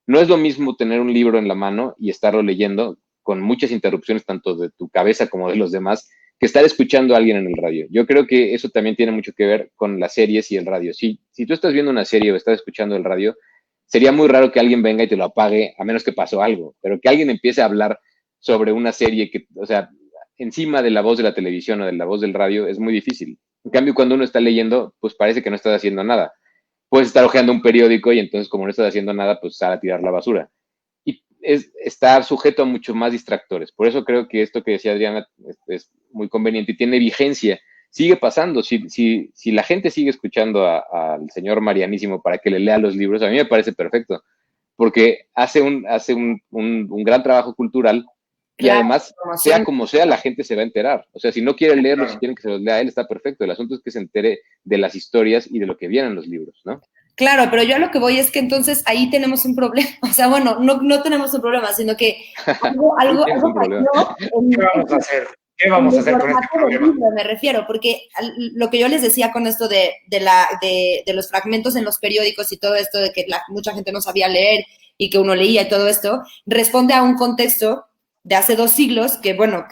[SPEAKER 3] No es lo mismo tener un libro en la mano y estarlo leyendo con muchas interrupciones tanto de tu cabeza como de los demás, que estar escuchando a alguien en el radio. Yo creo que eso también tiene mucho que ver con las series y el radio. Si tú estás viendo una serie o estás escuchando el radio, sería muy raro que alguien venga y te lo apague, a menos que pasó algo, pero que alguien empiece a hablar sobre una serie que, o sea, encima de la voz de la televisión o de la voz del radio es muy difícil. En cambio, cuando uno está leyendo, pues parece que no estás haciendo nada. Puedes estar hojeando un periódico y entonces como no estás haciendo nada, pues sal a tirar la basura. Y es estar sujeto a muchos más distractores. Por eso creo que esto que decía Adriana es muy conveniente y tiene vigencia. Sigue pasando. Si la gente sigue escuchando al señor Marianísimo para que le lea los libros, a mí me parece perfecto, porque hace un gran trabajo cultural y
[SPEAKER 2] Claro,
[SPEAKER 3] además, sea como sea, la gente se va a enterar. O sea, si no quiere leerlos, si quieren que se los lea a él, está perfecto. El asunto es que se entere de las historias y de lo que vienen en los libros, ¿no?
[SPEAKER 2] claro, pero yo a lo que voy es que entonces ahí tenemos un problema. O sea, bueno, no tenemos un problema, sino que algo
[SPEAKER 3] Tienes un problema.
[SPEAKER 1] ¿Qué vamos a hacer? ¿Qué
[SPEAKER 2] en
[SPEAKER 1] vamos a
[SPEAKER 2] el
[SPEAKER 1] hacer con este
[SPEAKER 2] formato del
[SPEAKER 1] problema?
[SPEAKER 2] libro, me refiero, porque lo que yo les decía con esto de los fragmentos en los periódicos y todo esto de que mucha gente no sabía leer y que uno leía y todo esto, responde a un contexto de hace 2 siglos que, bueno,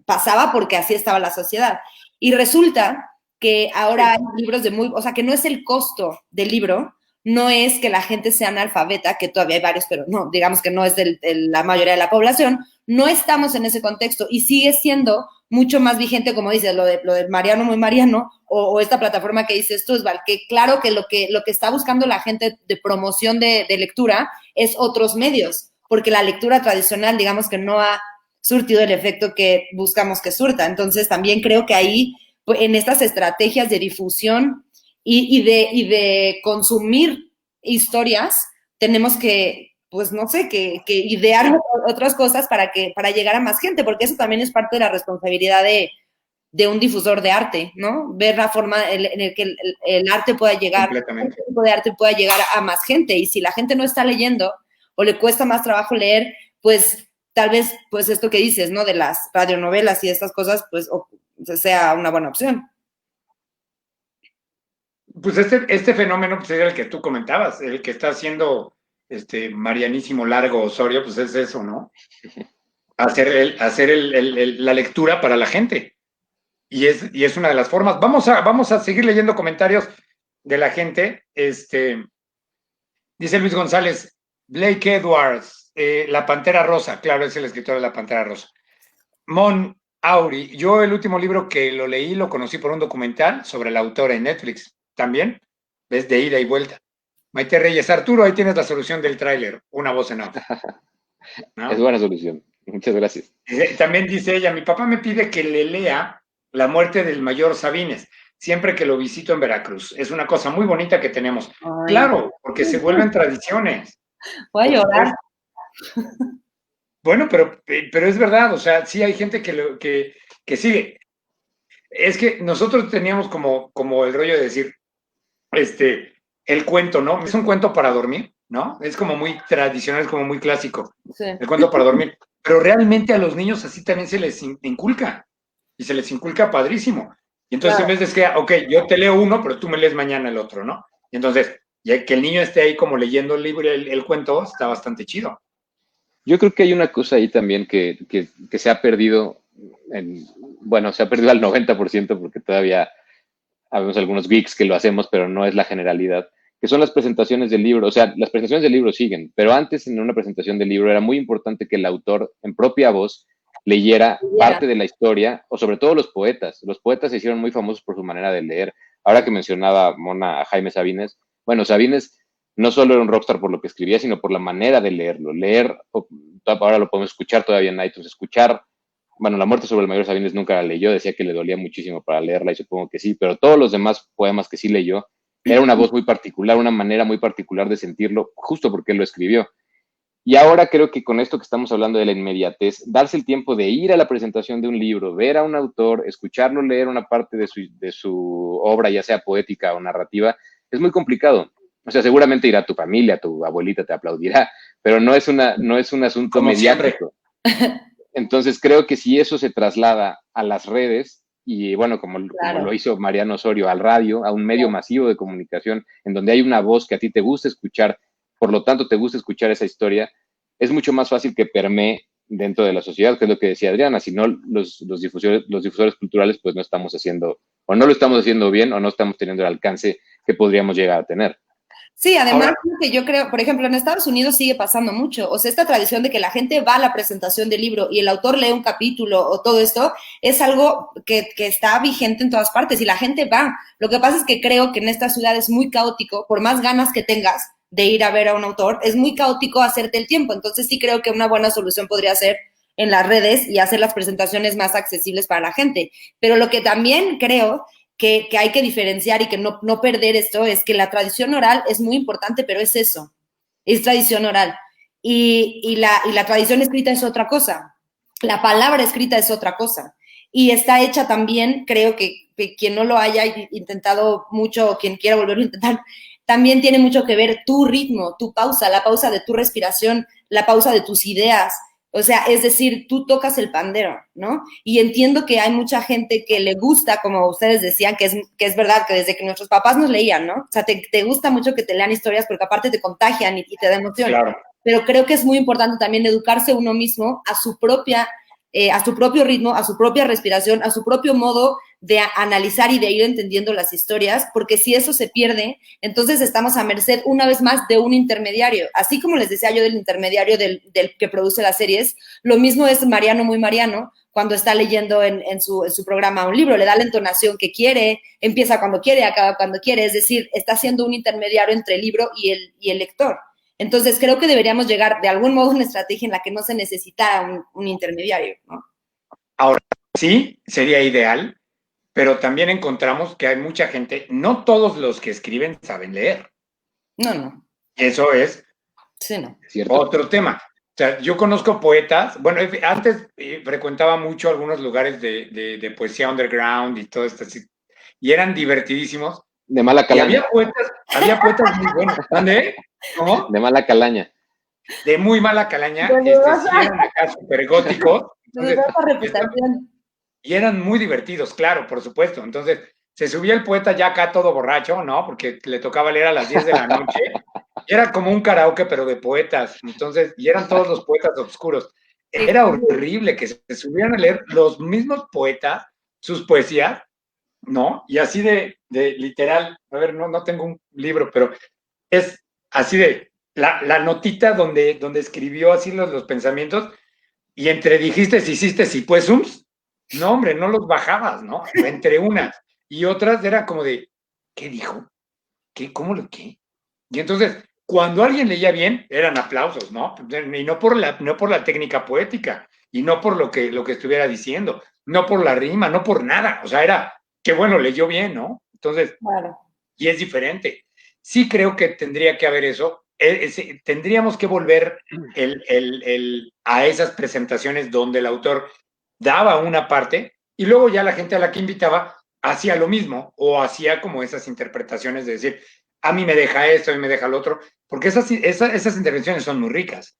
[SPEAKER 2] pasaba porque así estaba la sociedad. Y resulta que ahora hay libros o sea, que no es el costo del libro, no es que la gente sea analfabeta, que todavía hay varios, pero no, digamos que no es la mayoría de la población, no estamos en ese contexto y sigue siendo mucho más vigente, como dices, lo de Mariano muy Mariano, o esta plataforma que dices tú, Osval, que claro que lo que está buscando la gente de promoción de lectura es otros medios, porque la lectura tradicional, digamos que no ha surtido el efecto que buscamos que surta. Entonces, también creo que ahí, pues, en estas estrategias de difusión y de consumir historias, tenemos que, pues no sé, que idear otras cosas para llegar a más gente, porque eso también es parte de la responsabilidad de un difusor de arte, ¿no? Ver la forma en el que el arte pueda llegar, el tipo de arte pueda llegar a más gente. Y si la gente no está leyendo o le cuesta más trabajo leer, pues tal vez, pues esto que dices, ¿no? De las radionovelas y estas cosas, pues sea una buena opción.
[SPEAKER 1] Pues este fenómeno pues, era el que tú comentabas, el que está haciendo Marianísimo Largo Osorio, pues es eso, ¿no? Hacer la lectura para la gente. Y es una de las formas. Vamos a seguir leyendo comentarios de la gente. Dice Luis González, Blake Edwards, La Pantera Rosa, claro, es el escritor de La Pantera Rosa. Mon Auri, yo el último libro que lo leí lo conocí por un documental sobre la autora en Netflix, también, ves de ida y vuelta. Maite Reyes, Arturo, ahí tienes la solución del tráiler, una voz en off.
[SPEAKER 3] ¿No? Es buena solución, muchas gracias.
[SPEAKER 1] También dice ella, mi papá me pide que le lea La muerte del mayor Sabines, siempre que lo visito en Veracruz. Es una cosa muy bonita que tenemos. Ay. Claro, porque se vuelven tradiciones.
[SPEAKER 2] Voy a llorar.
[SPEAKER 1] Bueno, pero es verdad, o sea, sí hay gente que sigue. Es que nosotros teníamos como el rollo de decir, el cuento, ¿no? Es un cuento para dormir, ¿no? Es como muy tradicional, es como muy clásico. Sí. El cuento para dormir. Pero realmente a los niños así también se les inculca. Y se les inculca padrísimo. Y entonces claro. En vez de que, ok, yo te leo uno, pero tú me lees mañana el otro, ¿no? Y entonces, ya que el niño esté ahí como leyendo el libro, el cuento, está bastante chido.
[SPEAKER 3] Yo creo que hay una cosa ahí también que se ha perdido, se ha perdido al 90% porque todavía habemos algunos geeks que lo hacemos, pero no es la generalidad, que son las presentaciones del libro. O sea, las presentaciones del libro siguen, pero antes en una presentación del libro era muy importante que el autor en propia voz leyera parte de la historia, o sobre todo los poetas. Los poetas se hicieron muy famosos por su manera de leer. Ahora que mencionaba Mona a Jaime Sabines, bueno, Sabines no solo era un rockstar por lo que escribía, sino por la manera de leerlo. Leer, ahora lo podemos escuchar todavía en iTunes, bueno, La muerte sobre el mayor Sabines nunca la leyó, decía que le dolía muchísimo para leerla y supongo que sí, pero todos los demás poemas que sí leyó, era una voz muy particular, una manera muy particular de sentirlo, justo porque él lo escribió. Y ahora creo que con esto que estamos hablando de la inmediatez, darse el tiempo de ir a la presentación de un libro, ver a un autor, escucharlo leer una parte de su obra, ya sea poética o narrativa, es muy complicado. O sea, seguramente irá tu familia, tu abuelita te aplaudirá, pero no es un asunto
[SPEAKER 1] Como
[SPEAKER 3] mediático. Entonces creo que si eso se traslada a las redes, y bueno, como lo hizo Mariano Osorio, al radio, a un medio masivo de comunicación, en donde hay una voz que a ti te gusta escuchar, por lo tanto te gusta escuchar esa historia, es mucho más fácil que permee dentro de la sociedad, que es lo que decía Adriana. Si no, los difusores culturales pues no estamos haciendo, o no lo estamos haciendo bien, o no estamos teniendo el alcance que podríamos llegar a tener.
[SPEAKER 2] Sí, además que yo creo, por ejemplo, en Estados Unidos sigue pasando mucho. O sea, esta tradición de que la gente va a la presentación del libro y el autor lee un capítulo o todo esto, es algo que está vigente en todas partes y la gente va. Lo que pasa es que creo que en esta ciudad es muy caótico, por más ganas que tengas de ir a ver a un autor, es muy caótico hacerte el tiempo. Entonces sí creo que una buena solución podría ser en las redes y hacer las presentaciones más accesibles para la gente. Pero lo que también creo que hay que diferenciar y que no perder esto es que la tradición oral es muy importante, pero es eso, es tradición oral. Y la tradición escrita es otra cosa, la palabra escrita es otra cosa. Y está hecha también, creo que quien no lo haya intentado mucho o quien quiera volverlo a intentar, también tiene mucho que ver tu ritmo, tu pausa, la pausa de tu respiración, la pausa de tus ideas. O sea, es decir, tú tocas el pandero, ¿no? Y entiendo que hay mucha gente que le gusta, como ustedes decían, que es verdad, que desde que nuestros papás nos leían, ¿no? O sea, te gusta mucho que te lean historias porque aparte te contagian y te da emoción.
[SPEAKER 1] Claro.
[SPEAKER 2] Pero creo que es muy importante también educarse uno mismo a su propio ritmo, a su propia respiración, a su propio modo de analizar y de ir entendiendo las historias, porque si eso se pierde, entonces estamos a merced una vez más de un intermediario. Así como les decía yo del intermediario del que produce las series, lo mismo es Mariano Muy Mariano cuando está leyendo en su programa un libro, le da la entonación que quiere, empieza cuando quiere, acaba cuando quiere, es decir, está siendo un intermediario entre el libro y el lector. Entonces creo que deberíamos llegar de algún modo a una estrategia en la que no se necesita un intermediario, ¿no?
[SPEAKER 1] Ahora, sí, sería ideal, pero también encontramos que hay mucha gente, no todos los que escriben saben leer.
[SPEAKER 2] No.
[SPEAKER 1] Eso es
[SPEAKER 2] Sí, no.
[SPEAKER 1] Otro tema. O sea, yo conozco poetas, bueno, antes frecuentaba mucho algunos lugares de poesía underground y todo esto, y eran divertidísimos.
[SPEAKER 3] De mala calaña.
[SPEAKER 1] Y había poetas muy buenos. ¿Dónde? ¿Cómo?
[SPEAKER 3] De mala calaña.
[SPEAKER 1] De muy mala calaña, sí eran acá súper góticos. Y eran muy divertidos, claro, por supuesto. Entonces, se subía el poeta ya acá todo borracho, ¿no? Porque le tocaba leer a las 10 de la noche. Y era como un karaoke, pero de poetas. Entonces, y eran todos los poetas oscuros. Era horrible que se subieran a leer los mismos poetas, sus poesías, ¿no? Y así de literal, a ver, no tengo un libro, pero es así de la notita donde escribió así los pensamientos, y entre dijiste, hiciste, si pues, no, hombre, no los bajabas, ¿no? Entre unas y otras era como de, ¿qué dijo? ¿Qué? ¿Cómo lo qué? Y entonces, cuando alguien leía bien, eran aplausos, ¿no? Y no por la técnica poética, y no por lo que estuviera diciendo, no por la rima, no por nada. O sea, era, qué bueno, leyó bien, ¿no? Entonces,
[SPEAKER 2] claro.
[SPEAKER 1] Y es diferente. Sí creo que tendría que haber eso. Tendríamos que volver a esas presentaciones donde el autor daba una parte y luego ya la gente a la que invitaba hacía lo mismo o hacía como esas interpretaciones de decir, a mí me deja esto, a mí me deja lo otro, porque esas intervenciones son muy ricas.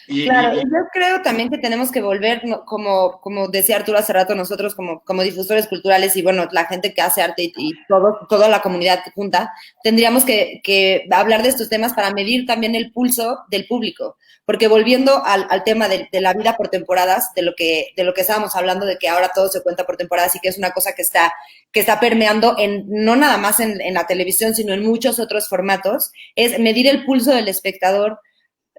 [SPEAKER 2] Claro, y yo creo también que tenemos que volver, como decía Arturo hace rato, nosotros como difusores culturales y bueno, la gente que hace arte y toda la comunidad junta, tendríamos que hablar de estos temas para medir también el pulso del público. Porque volviendo al tema de la vida por temporadas, de lo que estábamos hablando, de que ahora todo se cuenta por temporadas y que es una cosa que está permeando no nada más en la televisión, sino en muchos otros formatos, es medir el pulso del espectador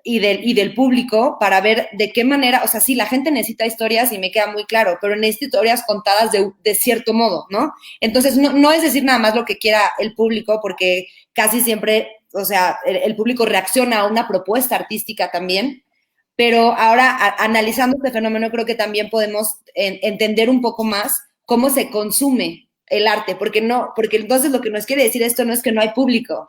[SPEAKER 2] y del público para ver de qué manera, o sea, sí, la gente necesita historias y me queda muy claro, pero necesita historias contadas de cierto modo, ¿no? entonces no es decir nada más lo que quiera el público, porque casi siempre, o sea, el público reacciona a una propuesta artística también, pero ahora analizando este fenómeno creo que también podemos entender un poco más cómo se consume el arte, porque entonces lo que nos quiere decir esto no es que no hay público,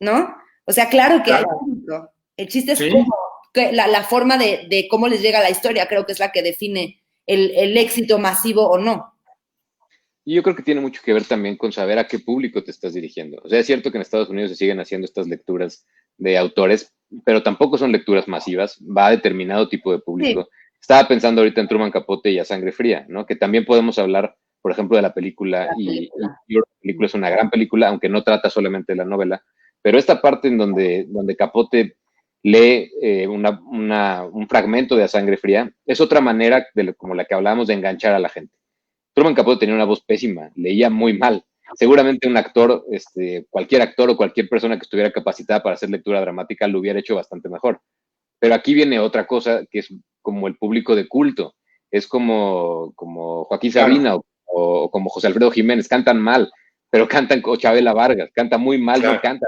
[SPEAKER 2] ¿no? O sea, claro que hay público. El chiste es cómo, la forma de cómo les llega la historia, creo que es la que define el éxito masivo o no.
[SPEAKER 3] Y yo creo que tiene mucho que ver también con saber a qué público te estás dirigiendo. O sea, es cierto que en Estados Unidos se siguen haciendo estas lecturas de autores, pero tampoco son lecturas masivas, va a determinado tipo de público.
[SPEAKER 2] Sí,
[SPEAKER 3] Estaba pensando ahorita en Truman Capote y A Sangre Fría, ¿no? Que también podemos hablar, por ejemplo, de la película,
[SPEAKER 2] la
[SPEAKER 3] y
[SPEAKER 2] película.
[SPEAKER 3] la película es una gran película, aunque no trata solamente de la novela, pero esta parte en donde Capote lee un fragmento de A Sangre Fría es otra manera, como la que hablábamos, de enganchar a la gente. Truman Capote tenía una voz pésima, leía muy mal. Seguramente un actor, cualquier actor o cualquier persona que estuviera capacitada para hacer lectura dramática lo hubiera hecho bastante mejor. Pero aquí viene otra cosa que es como el público de culto. Es como Joaquín
[SPEAKER 1] Claro,
[SPEAKER 3] Sabina o como José Alfredo Jiménez. Cantan mal, pero cantan con Chabela Vargas. Canta muy mal, no
[SPEAKER 1] claro,
[SPEAKER 3] canta,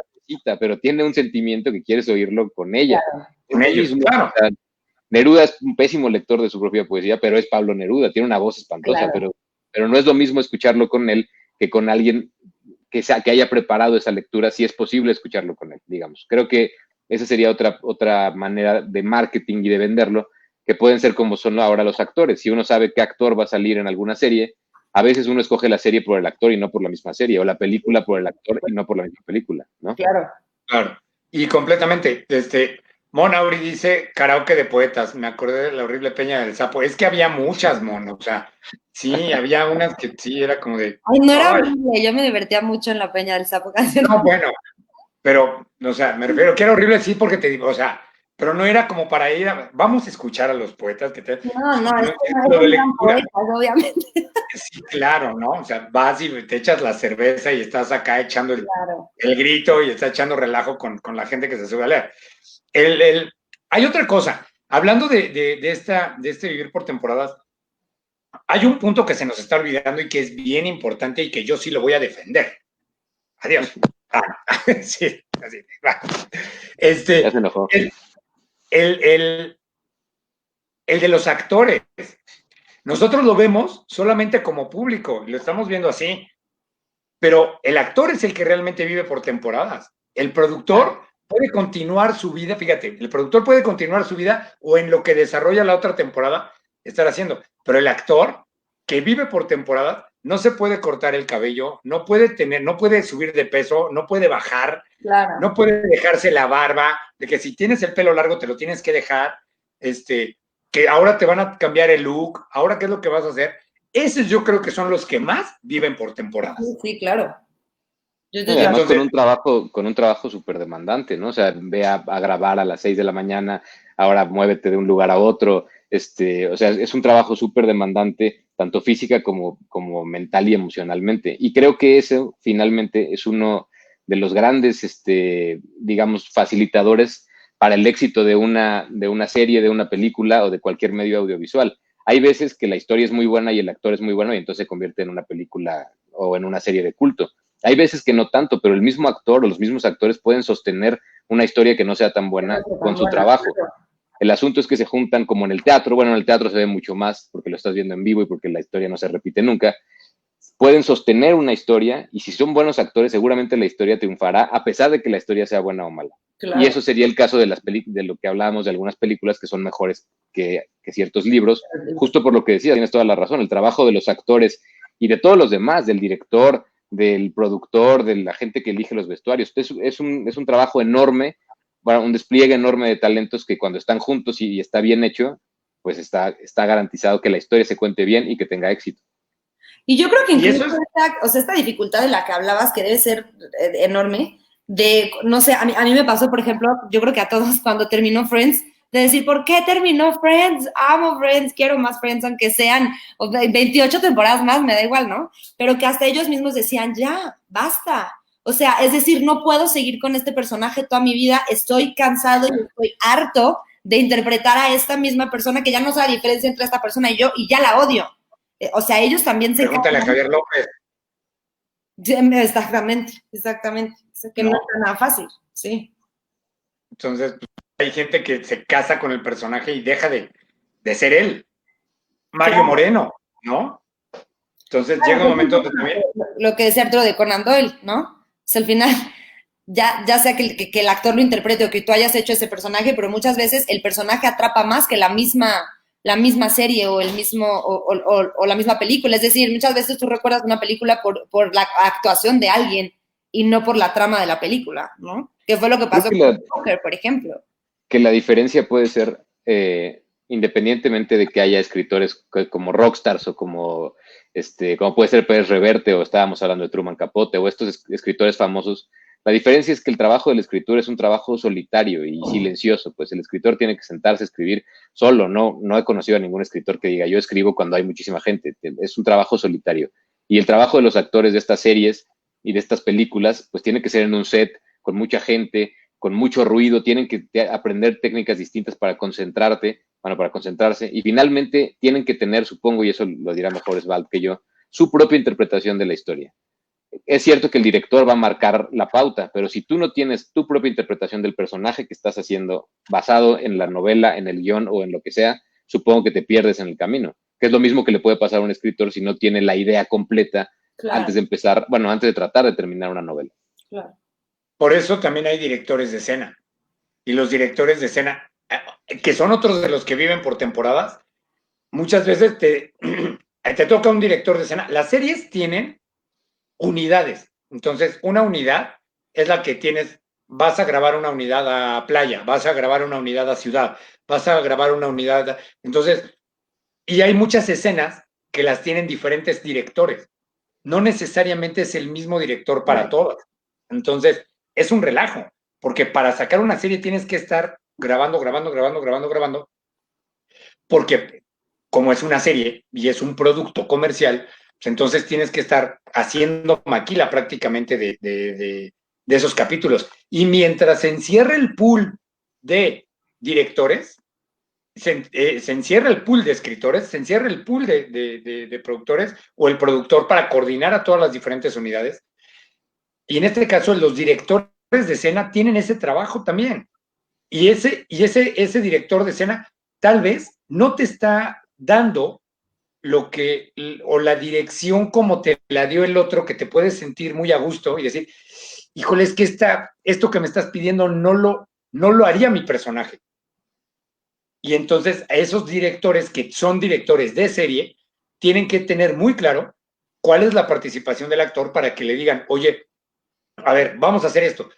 [SPEAKER 3] pero tiene un sentimiento que quieres oírlo con ella. Es
[SPEAKER 1] con
[SPEAKER 3] lo
[SPEAKER 1] ellos,
[SPEAKER 3] mismo. O
[SPEAKER 1] claro.
[SPEAKER 3] sea, Neruda es un pésimo lector de su propia poesía, pero es Pablo Neruda. Tiene una voz espantosa,
[SPEAKER 2] Claro.
[SPEAKER 3] pero no es lo mismo escucharlo con él que con alguien que haya preparado esa lectura, si es posible escucharlo con él, digamos. Creo que esa sería otra manera de marketing y de venderlo, que pueden ser como son ahora los actores. Si uno sabe qué actor va a salir en alguna serie, a veces uno escoge la serie por el actor y no por la misma serie, o la película por el actor y no por la misma película, ¿no?
[SPEAKER 2] Claro.
[SPEAKER 1] Claro, y completamente. Mon Auri dice karaoke de poetas. Me acordé de la horrible Peña del Sapo. Es que había muchas, Mon. O sea, sí, había unas que sí era como de.
[SPEAKER 2] Ay, no era
[SPEAKER 1] Ay,
[SPEAKER 2] horrible, yo me divertía mucho en la Peña del Sapo canción.
[SPEAKER 1] no, bueno, pero, o sea, me refiero que era horrible, sí, porque te digo, o sea, pero no era como para ir a. Vamos a escuchar a los poetas que te.
[SPEAKER 2] No, no, es
[SPEAKER 1] No,
[SPEAKER 2] que
[SPEAKER 1] es
[SPEAKER 2] no
[SPEAKER 1] lo de
[SPEAKER 2] eran tan
[SPEAKER 1] lectura.
[SPEAKER 2] poetas, obviamente.
[SPEAKER 1] Sí, claro, ¿no? O sea, vas y te echas la cerveza y estás acá echando
[SPEAKER 2] Claro.
[SPEAKER 1] el grito y estás echando relajo con la gente que se sube a leer. Hay otra cosa, hablando de este vivir por temporadas, hay un punto que se nos está olvidando y que es bien importante y que yo sí lo voy a defender. Adiós. Ah, sí, así. Va.
[SPEAKER 3] Ya se enojó.
[SPEAKER 1] El, el, el, el de los actores. Nosotros lo vemos solamente como público, lo estamos viendo así, pero el actor es el que realmente vive por temporadas. El productor puede continuar su vida, fíjate, el productor puede continuar su vida o en lo que desarrolla la otra temporada estar haciendo, pero el actor que vive por temporadas no se puede cortar el cabello, no puede subir de peso, no puede bajar,
[SPEAKER 2] Claro.
[SPEAKER 1] no puede dejarse la barba, de que si tienes el pelo largo te lo tienes que dejar, que ahora te van a cambiar el look, ahora qué es lo que vas a hacer. Esos yo creo que son los que más viven por temporadas.
[SPEAKER 2] Sí, claro. Yo
[SPEAKER 3] No,
[SPEAKER 2] estoy
[SPEAKER 3] y
[SPEAKER 2] de
[SPEAKER 3] además
[SPEAKER 2] acuerdo.
[SPEAKER 3] con un trabajo súper demandante, ¿no? O sea, ve a grabar a las 6 de la mañana, ahora muévete de un lugar a otro. O sea, es un trabajo súper demandante, tanto física como mental y emocionalmente. Y creo que eso finalmente es uno de los grandes, digamos, facilitadores para el éxito de una serie, de una película o de cualquier medio audiovisual. Hay veces que la historia es muy buena y el actor es muy bueno y entonces se convierte en una película o en una serie de culto. Hay veces que no tanto, pero el mismo actor o los mismos actores pueden sostener una historia que no sea tan buena con su trabajo. El asunto es que se juntan como en el teatro. Bueno, en el teatro se ve mucho más porque lo estás viendo en vivo y porque la historia no se repite nunca. Pueden sostener una historia y si son buenos actores, seguramente la historia triunfará a pesar de que la historia sea buena o mala. Y
[SPEAKER 2] Claro.
[SPEAKER 3] eso sería el caso de lo que hablábamos de algunas películas que son mejores que ciertos libros, justo por lo que decías, tienes toda la razón, el trabajo de los actores y de todos los demás, del director, del productor, de la gente que elige los vestuarios. Es un trabajo enorme, bueno, un despliegue enorme de talentos que cuando están juntos y está bien hecho, pues está garantizado que la historia se cuente bien y que tenga éxito.
[SPEAKER 2] Y yo creo que
[SPEAKER 1] Y
[SPEAKER 2] incluso
[SPEAKER 1] eso es,
[SPEAKER 2] esta dificultad de la que hablabas, que debe ser enorme, no sé, a mí me pasó, por ejemplo, yo creo que a todos cuando terminó Friends, de decir, ¿por qué terminó Friends? Amo Friends, quiero más Friends, aunque sean 28 temporadas más, me da igual, ¿no? Pero que hasta ellos mismos decían, ya, basta. O sea, es decir, no puedo seguir con este personaje toda mi vida, estoy cansado y estoy harto de interpretar a esta misma persona que ya no sabe la diferencia entre esta persona y yo y ya la odio. O sea, ellos también se
[SPEAKER 1] pregúntale a
[SPEAKER 2] cansan.
[SPEAKER 1] Javier López,
[SPEAKER 2] Sí, exactamente. O que no
[SPEAKER 1] ¿no?
[SPEAKER 2] es nada fácil, sí.
[SPEAKER 1] Entonces, pues, hay gente que se casa con el personaje y deja de ser él. Mario
[SPEAKER 2] Claro,
[SPEAKER 1] Moreno, ¿no? Entonces
[SPEAKER 2] claro,
[SPEAKER 1] llega un
[SPEAKER 2] es un
[SPEAKER 1] momento
[SPEAKER 2] poco
[SPEAKER 1] donde también,
[SPEAKER 2] lo que decía Arturo de Conan Doyle, ¿no? Pues al final, ya sea que el actor lo interprete o que tú hayas hecho ese personaje, pero muchas veces el personaje atrapa más que la misma la misma serie o el mismo o la misma película. Es decir, muchas veces tú recuerdas una película por la actuación de alguien y no por la trama de la película, ¿no? Que fue lo que pasó con Joker, por ejemplo.
[SPEAKER 3] Que la diferencia puede ser, independientemente de que haya escritores como rockstars o como puede ser Pérez Reverte, o estábamos hablando de Truman Capote, o estos escritores famosos, la diferencia es que el trabajo del escritor es un trabajo solitario y silencioso. Pues el escritor tiene que sentarse a escribir solo. No he conocido a ningún escritor que diga yo escribo cuando hay muchísima gente. Es un trabajo solitario. Y el trabajo de los actores de estas series y de estas películas, pues tiene que ser en un set con mucha gente, con mucho ruido, tienen que aprender técnicas distintas para concentrarse, y finalmente tienen que tener, supongo, y eso lo dirá mejor Svald que yo, su propia interpretación de la historia. Es cierto que el director va a marcar la pauta, pero si tú no tienes tu propia interpretación del personaje que estás haciendo basado en la novela, en el guión o en lo que sea, supongo que te pierdes en el camino, que es lo mismo que le puede pasar a un escritor si no tiene la idea completa antes de empezar, antes de tratar de terminar una novela.
[SPEAKER 2] Claro.
[SPEAKER 1] Por eso también hay directores de escena. Y los directores de escena, que son otros de los que viven por temporadas, muchas veces te toca un director de escena. Las series tienen unidades. Entonces, una unidad es la que tienes, vas a grabar una unidad a playa, vas a grabar una unidad a ciudad, vas a grabar una unidad. Entonces, y hay muchas escenas que las tienen diferentes directores. No necesariamente es el mismo director para todas. Entonces, es un relajo, porque para sacar una serie tienes que estar grabando, porque como es una serie y es un producto comercial, pues entonces tienes que estar haciendo maquila prácticamente de esos capítulos. Y mientras se encierra el pool de directores, se encierra el pool de escritores, se encierra el pool de productores o el productor para coordinar a todas las diferentes unidades. Y en este caso, los directores de escena tienen ese trabajo también. Y ese director de escena tal vez no te está dando lo que, o la dirección como te la dio el otro, que te puedes sentir muy a gusto y decir, híjole, es que esto que me estás pidiendo no lo haría mi personaje. Y entonces a esos directores que son directores de serie tienen que tener muy claro cuál es la participación del actor para que le digan, oye, a ver, vamos a hacer esto.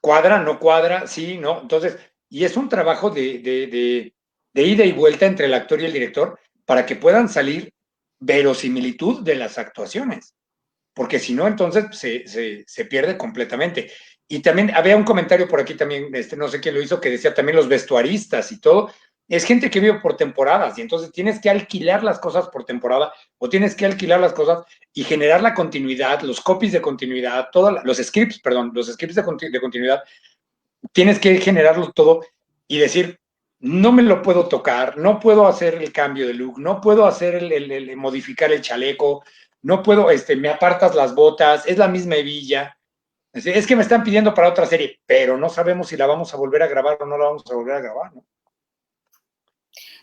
[SPEAKER 1] ¿Cuadra? ¿No cuadra? Sí, ¿no? Entonces, y es un trabajo de ida y vuelta entre el actor y el director para que puedan salir verosimilitud de las actuaciones. Porque si no, entonces se pierde completamente. Y también había un comentario por aquí también, no sé quién lo hizo, que decía también los vestuaristas y todo. Es gente que vive por temporadas y entonces tienes que alquilar las cosas por temporada o tienes que alquilar las cosas y generar la continuidad, los copies de continuidad, los scripts de continuidad. Tienes que generarlo todo y decir, no me lo puedo tocar, no puedo hacer el cambio de look, no puedo hacer modificar el chaleco, no puedo, me apartas las botas, es la misma hebilla. Es que me están pidiendo para otra serie, pero no sabemos si la vamos a volver a grabar o no la vamos a volver a grabar, ¿no?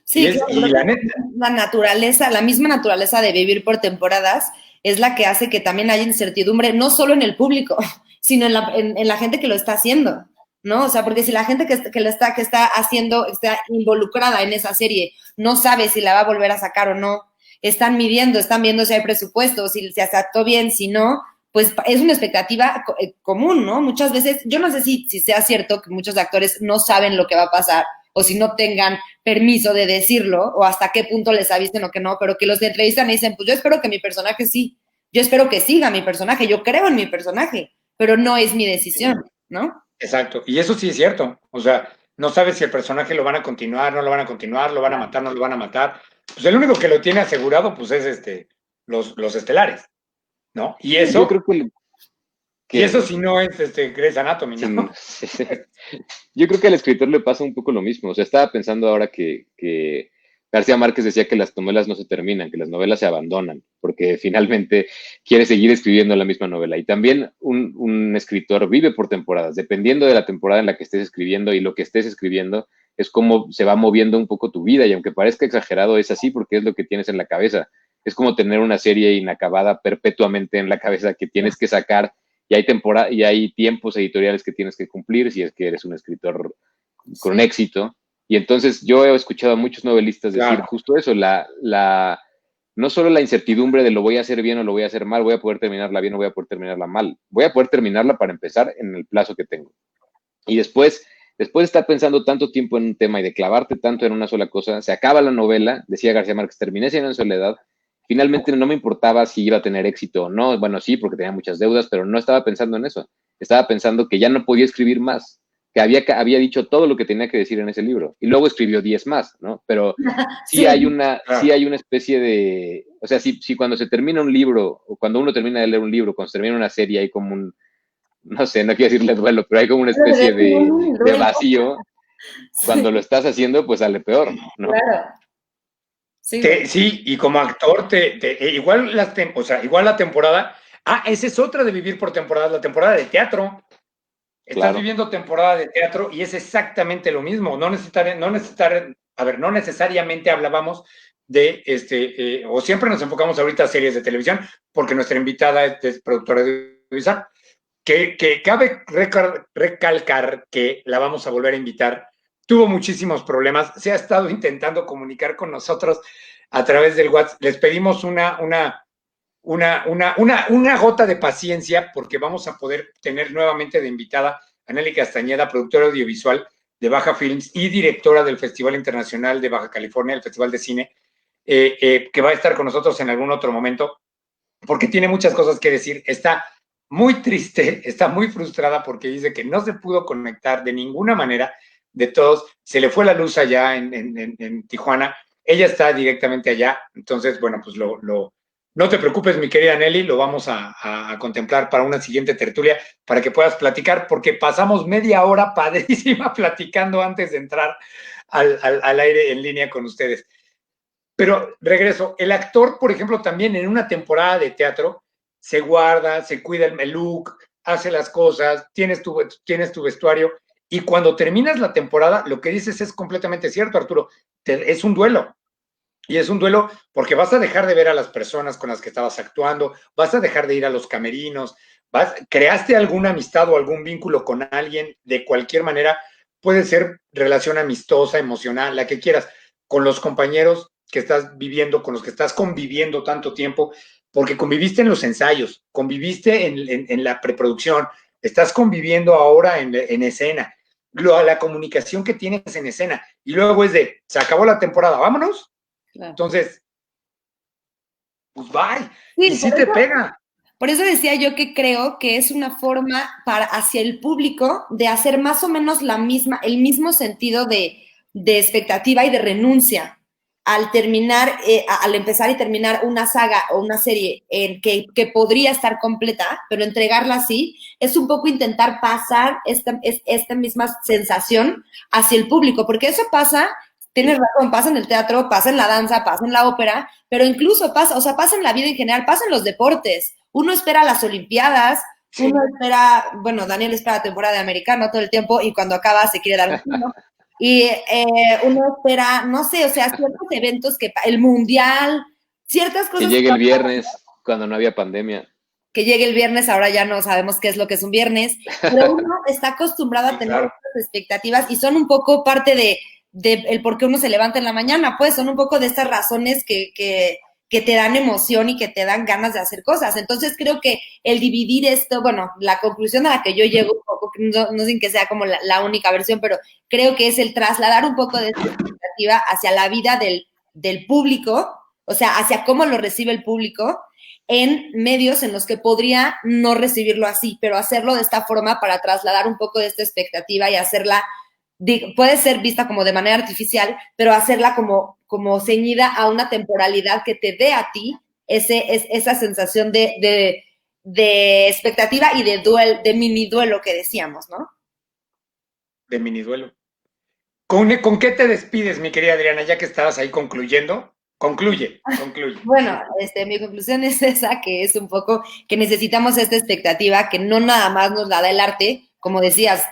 [SPEAKER 2] Sí, la naturaleza, la misma naturaleza de vivir por temporadas es la que hace que también haya incertidumbre, no solo en el público, sino en la gente que lo está haciendo, ¿no? O sea, porque si la gente que está haciendo, está involucrada en esa serie, no sabe si la va a volver a sacar o no, están midiendo, están viendo si hay presupuesto, si se adaptó bien, si no, pues es una expectativa común, ¿no? Muchas veces, yo no sé si sea cierto que muchos actores no saben lo que va a pasar, o si no tengan permiso de decirlo, o hasta qué punto les avisen o que no, pero que los entrevistan y dicen, pues yo espero que mi personaje sí, yo espero que siga mi personaje, yo creo en mi personaje, pero no es mi decisión, ¿no?
[SPEAKER 1] Exacto, y eso sí es cierto, o sea, no sabes si el personaje lo van a continuar, no lo van a continuar, lo van a matar, no lo van a matar, pues el único que lo tiene asegurado, pues es los estelares, ¿no? Y eso...
[SPEAKER 3] Yo creo
[SPEAKER 1] y eso si no es Grey's Anatomy, ¿no?
[SPEAKER 3] Sí. Yo creo que al escritor le pasa un poco lo mismo. O sea, estaba pensando ahora que García Márquez decía que las novelas no se terminan, que las novelas se abandonan, porque finalmente quiere seguir escribiendo la misma novela. Y también un escritor vive por temporadas. Dependiendo de la temporada en la que estés escribiendo y lo que estés escribiendo, es como se va moviendo un poco tu vida. Y aunque parezca exagerado, es así porque es lo que tienes en la cabeza. Es como tener una serie inacabada perpetuamente en la cabeza que tienes que sacar. Y hay tiempos editoriales que tienes que cumplir si es que eres un escritor con éxito, Y entonces yo he escuchado a muchos novelistas decir
[SPEAKER 1] Claro.
[SPEAKER 3] justo eso, no solo la incertidumbre de lo voy a hacer bien o lo voy a hacer mal, voy a poder terminarla bien o voy a poder terminarla mal. Voy a poder terminarla para empezar en el plazo que tengo. Y después de estar pensando tanto tiempo en un tema y de clavarte tanto en una sola cosa, se acaba la novela, decía García Márquez, terminé Cien años en soledad. Finalmente no me importaba si iba a tener éxito o no. Bueno, sí, porque tenía muchas deudas, pero no estaba pensando en eso. Estaba pensando que ya no podía escribir más, que había dicho todo lo que tenía que decir en ese libro. Y luego escribió 10 más, ¿no? Pero sí hay una especie de, o sea, si cuando se termina un libro, o cuando uno termina de leer un libro, cuando se termina una serie, hay como un, no sé, no quiero decirle duelo, pero hay como una especie de vacío. Cuando lo estás haciendo, pues sale peor, ¿no?
[SPEAKER 2] Claro. Sí,
[SPEAKER 1] Sí, y como actor, igual, igual la temporada. Esa es otra de vivir por temporadas, la temporada de teatro. Estás viviendo temporada de teatro y es exactamente lo mismo. No necesariamente hablábamos de, o siempre nos enfocamos ahorita a series de televisión, porque nuestra invitada es productora de audiovisual, que cabe recalcar que la vamos a volver a invitar. Tuvo muchísimos problemas, se ha estado intentando comunicar con nosotros a través del WhatsApp. Les pedimos una gota de paciencia porque vamos a poder tener nuevamente de invitada a Nelly Castañeda, productora audiovisual de Baja Films y directora del Festival Internacional de Baja California, el Festival de Cine, que va a estar con nosotros en algún otro momento, porque tiene muchas cosas que decir. Está muy triste, está muy frustrada porque dice que no se pudo conectar de ninguna manera de todos. Se le fue la luz allá en Tijuana. Ella está directamente allá. Entonces, bueno, pues no te preocupes, mi querida Nelly, lo vamos a contemplar para una siguiente tertulia, para que puedas platicar, porque pasamos media hora padrísima platicando antes de entrar al aire en línea con ustedes. Pero regreso, el actor, por ejemplo, también en una temporada de teatro, se guarda, se cuida el look, hace las cosas, tienes tu vestuario, y cuando terminas la temporada, lo que dices es completamente cierto, Arturo, es un duelo. Y es un duelo porque vas a dejar de ver a las personas con las que estabas actuando, vas a dejar de ir a los camerinos, creaste alguna amistad o algún vínculo con alguien de cualquier manera, puede ser relación amistosa, emocional, la que quieras, con los compañeros que estás viviendo, con los que estás conviviendo tanto tiempo, porque conviviste en los ensayos, conviviste en la preproducción, estás conviviendo ahora en escena, la comunicación que tienes en escena, y luego es se acabó la temporada, vámonos. Claro. Entonces, pues bye. Sí, y sí te pega.
[SPEAKER 2] Por eso decía yo que creo que es una forma hacia el público de hacer más o menos el mismo sentido de expectativa y de renuncia al terminar, al empezar y terminar una saga o una serie que podría estar completa, pero entregarla así, es un poco intentar pasar esta misma sensación hacia el público, porque eso pasa. Tienes razón, pasa en el teatro, pasa en la danza, pasa en la ópera, pero incluso pasa en la vida en general, pasa en los deportes. Uno espera las Olimpiadas, sí. Uno espera, bueno, Daniel espera la temporada de americano todo el tiempo y cuando acaba se quiere dar un tiro. Y uno espera, no sé, o sea, ciertos eventos el mundial, ciertas cosas.
[SPEAKER 3] Que llegue el viernes, cuando no había pandemia.
[SPEAKER 2] Que llegue el viernes, ahora ya no sabemos qué es lo que es un viernes, pero uno está acostumbrado a tener estas expectativas y son un poco parte de el por qué uno se levanta en la mañana, pues son un poco de estas razones que te dan emoción y que te dan ganas de hacer cosas. Entonces creo que el dividir esto, bueno, la conclusión a la que yo llego un poco, no sin que sea como la única versión, pero creo que es el trasladar un poco de esta expectativa hacia la vida del público, o sea, hacia cómo lo recibe el público en medios en los que podría no recibirlo así, pero hacerlo de esta forma para trasladar un poco de esta expectativa y hacerla, puede ser vista como de manera artificial, pero hacerla como ceñida a una temporalidad que te dé a ti esa sensación de expectativa y de mini duelo que decíamos, ¿no?
[SPEAKER 1] De mini duelo. ¿Con qué te despides, mi querida Adriana, ya que estabas ahí concluyendo? Concluye.
[SPEAKER 2] Bueno, mi conclusión es esa, que es un poco que necesitamos esta expectativa que no nada más nos la da el arte, como decías,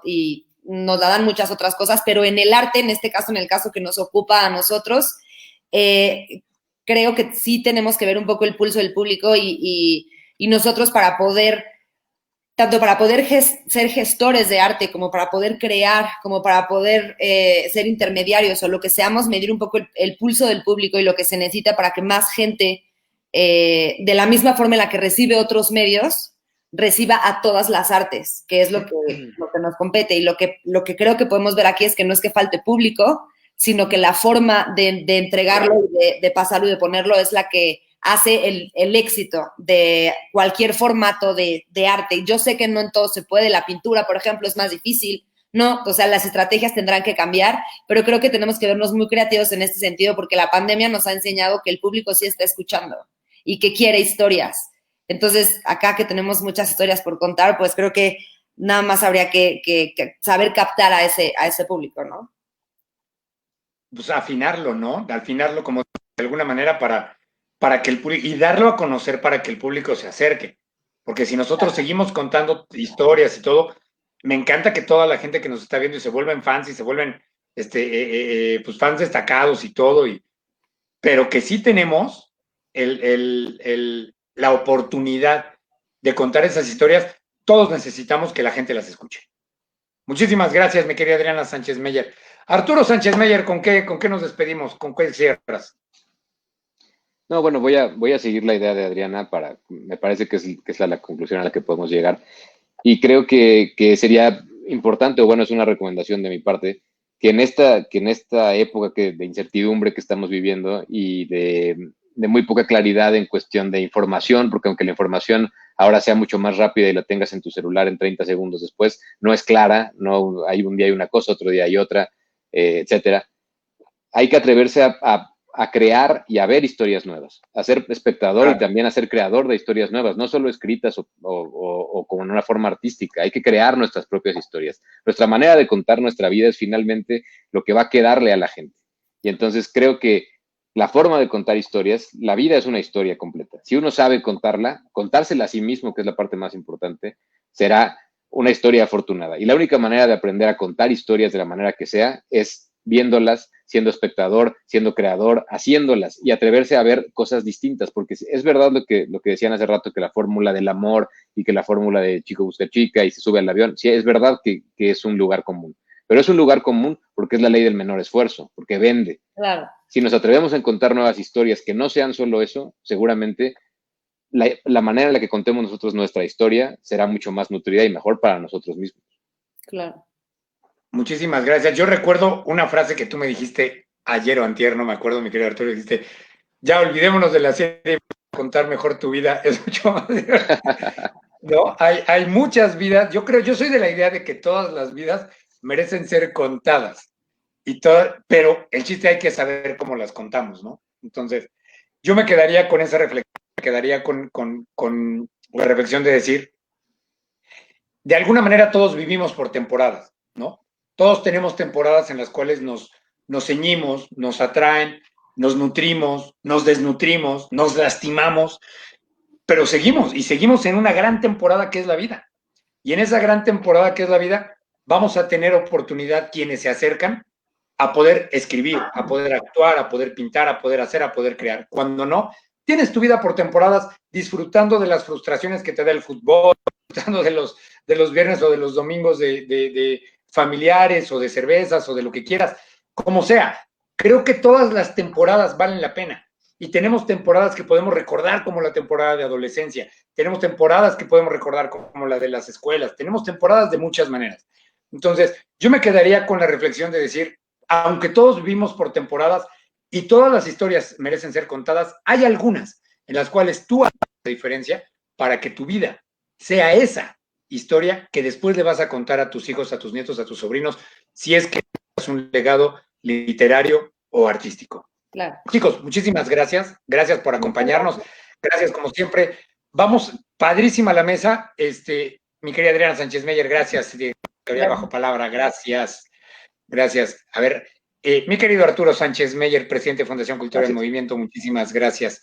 [SPEAKER 2] y nos la dan muchas otras cosas, pero en el arte, en este caso, en el caso que nos ocupa a nosotros, creo que sí tenemos que ver un poco el pulso del público y nosotros para poder tanto para poder ser gestores de arte, como para poder crear, como para poder ser intermediarios o lo que seamos, medir un poco el pulso del público y lo que se necesita para que más gente, de la misma forma en la que recibe otros medios, reciba a todas las artes, que es lo que nos compete. Y lo que creo que podemos ver aquí es que no es que falte público, sino que la forma de entregarlo, de pasarlo y de ponerlo es la que hace el éxito de cualquier formato de arte. Yo sé que no en todo se puede, la pintura, por ejemplo, es más difícil, ¿no? O sea, las estrategias tendrán que cambiar, pero creo que tenemos que vernos muy creativos en este sentido porque la pandemia nos ha enseñado que el público sí está escuchando y que quiere historias. Entonces, acá que tenemos muchas historias por contar, pues creo que nada más habría que saber captar a ese público, ¿no?
[SPEAKER 1] Pues afinarlo, ¿no? Afinarlo como de alguna manera para que el público, y darlo a conocer para que el público se acerque. Porque si nosotros seguimos contando historias y todo, me encanta que toda la gente que nos está viendo y se vuelven fans y se vuelven pues fans destacados y todo, pero que sí tenemos la oportunidad de contar esas historias, todos necesitamos que la gente las escuche. Muchísimas gracias, mi querida Adriana Sánchez Meyer. Arturo Sánchez Meyer, ¿con qué nos despedimos? ¿Con qué cierras?
[SPEAKER 3] No, bueno, voy a seguir la idea de Adriana me parece que es la conclusión a la que podemos llegar. Y creo que sería importante, o bueno, es una recomendación de mi parte, que en esta época de incertidumbre que estamos viviendo y de muy poca claridad en cuestión de información, porque aunque la información ahora sea mucho más rápida y la tengas en tu celular en 30 segundos después, no es clara, no hay un día hay una cosa, otro día hay otra, etcétera. Hay que atreverse a crear y a ver historias nuevas, a ser espectador y también a ser creador de historias nuevas, no solo escritas o como en una forma artística. Hay que crear nuestras propias historias. Nuestra manera de contar nuestra vida es finalmente lo que va a quedarle a la gente. Y entonces creo que la forma de contar historias, la vida es una historia completa. Si uno sabe contarla, contársela a sí mismo, que es la parte más importante, será una historia afortunada. Y la única manera de aprender a contar historias de la manera que sea es viéndolas, siendo espectador, siendo creador, haciéndolas y atreverse a ver cosas distintas, porque es verdad lo que decían hace rato, que la fórmula del amor y que la fórmula de chico busca chica y se sube al avión, sí, es verdad que es un lugar común, pero es un lugar común porque es la ley del menor esfuerzo, porque vende.
[SPEAKER 2] Claro.
[SPEAKER 3] Si nos atrevemos a contar nuevas historias que no sean solo eso, seguramente la manera en la que contemos nosotros nuestra historia será mucho más nutrida y mejor para nosotros mismos.
[SPEAKER 2] Claro.
[SPEAKER 1] Muchísimas gracias. Yo recuerdo una frase que tú me dijiste ayer o antier, no me acuerdo, mi querido Arturo, dijiste, ya olvidémonos de la serie, contar mejor tu vida, es mucho más divertido. No, hay muchas vidas, yo soy de la idea de que todas las vidas merecen ser contadas, pero el chiste hay que saber cómo las contamos, ¿no? Entonces, yo me quedaría con esa reflexión, me quedaría con la reflexión de decir, de alguna manera todos vivimos por temporadas, ¿no? Todos tenemos temporadas en las cuales nos ceñimos, nos atraen, nos nutrimos, nos desnutrimos, nos lastimamos, pero seguimos en una gran temporada que es la vida. Y en esa gran temporada que es la vida, vamos a tener oportunidad quienes se acercan a poder escribir, a poder actuar, a poder pintar, a poder hacer, a poder crear. Cuando no, tienes tu vida por temporadas disfrutando de las frustraciones que te da el fútbol, disfrutando de los viernes o de los domingos de familiares o de cervezas o de lo que quieras, como sea. Creo que todas las temporadas valen la pena. Y tenemos temporadas que podemos recordar como la temporada de adolescencia. Tenemos temporadas que podemos recordar como la de las escuelas. Tenemos temporadas de muchas maneras. Entonces, yo me quedaría con la reflexión de decir, aunque todos vivimos por temporadas y todas las historias merecen ser contadas, hay algunas en las cuales tú haces la diferencia para que tu vida sea esa historia que después le vas a contar a tus hijos, a tus nietos, a tus sobrinos, si es que es un legado literario o artístico.
[SPEAKER 2] Claro.
[SPEAKER 1] Chicos, muchísimas gracias. Gracias por acompañarnos. Gracias como siempre. Vamos, padrísima la mesa. Mi querida Adriana Sánchez Meyer, gracias. Bajo palabra, gracias. Gracias. A ver, mi querido Arturo Sánchez Meyer, presidente de Fundación Cultura en Movimiento, muchísimas gracias.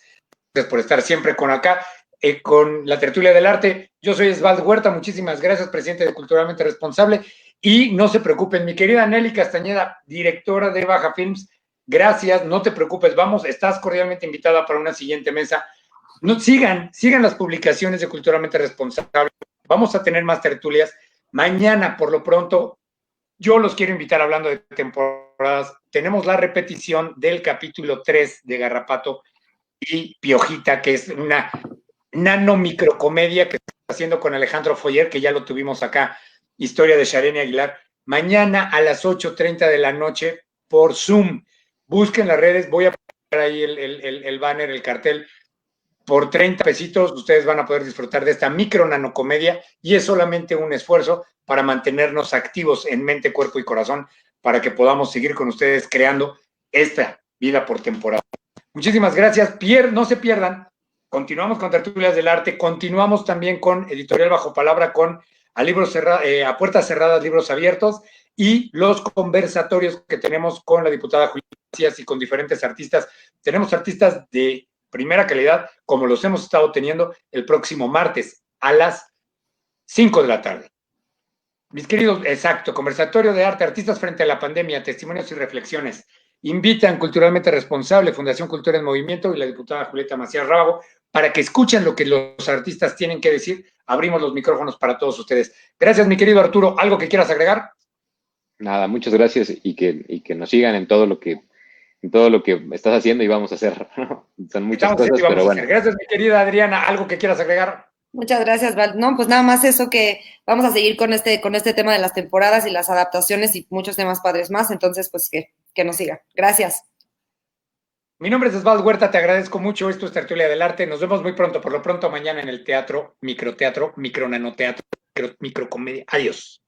[SPEAKER 1] Gracias por estar siempre con la tertulia del arte. Yo soy Osvaldo Huerta, muchísimas gracias, presidente de Culturalmente Responsable. Y no se preocupen, mi querida Nelly Castañeda, directora de Baja Films, gracias, no te preocupes, estás cordialmente invitada para una siguiente mesa. No, sigan las publicaciones de Culturalmente Responsable, Vamos a tener más tertulias. Mañana, por lo pronto, yo los quiero invitar hablando de temporadas. Tenemos la repetición del capítulo 3 de Garrapato y Piojita, que es una nanomicrocomedia que está haciendo con Alejandro Foyer, que ya lo tuvimos acá, historia de Shareni Aguilar. Mañana a las 8:30 de la noche por Zoom. Busquen las redes, voy a poner ahí el banner, el cartel. Por 30 pesitos ustedes van a poder disfrutar de esta micro nanocomedia y es solamente un esfuerzo para mantenernos activos en mente, cuerpo y corazón para que podamos seguir con ustedes creando esta vida por temporada. Muchísimas gracias. No se pierdan. Continuamos con Tertulias del Arte. Continuamos también con Editorial Bajo Palabra, con a puertas cerradas, libros abiertos y los conversatorios que tenemos con la diputada Juliana Macías y con diferentes artistas. Tenemos artistas de primera calidad, como los hemos estado teniendo el próximo martes a las 5 de la tarde. Mis queridos, exacto, conversatorio de arte, artistas frente a la pandemia, testimonios y reflexiones. Invitan Culturalmente Responsable, Fundación Cultura en Movimiento y la diputada Julieta Macías Rábago para que escuchen lo que los artistas tienen que decir. Abrimos los micrófonos para todos ustedes. Gracias, mi querido Arturo. ¿Algo que quieras agregar?
[SPEAKER 3] Nada, muchas gracias y que nos sigan en todo lo que estás haciendo y vamos a hacer. Son muchas cosas, pero bueno.
[SPEAKER 1] Gracias, mi querida Adriana. ¿Algo que quieras agregar?
[SPEAKER 2] Muchas gracias, Val. No, pues nada más eso, que vamos a seguir con este tema de las temporadas y las adaptaciones y muchos temas padres más, entonces pues que nos siga. Gracias.
[SPEAKER 1] Mi nombre es Osvaldo Huerta, te agradezco mucho. Esto es Tertulia del Arte. Nos vemos muy pronto, por lo pronto mañana en el teatro, micronanoteatro, microcomedia. Adiós.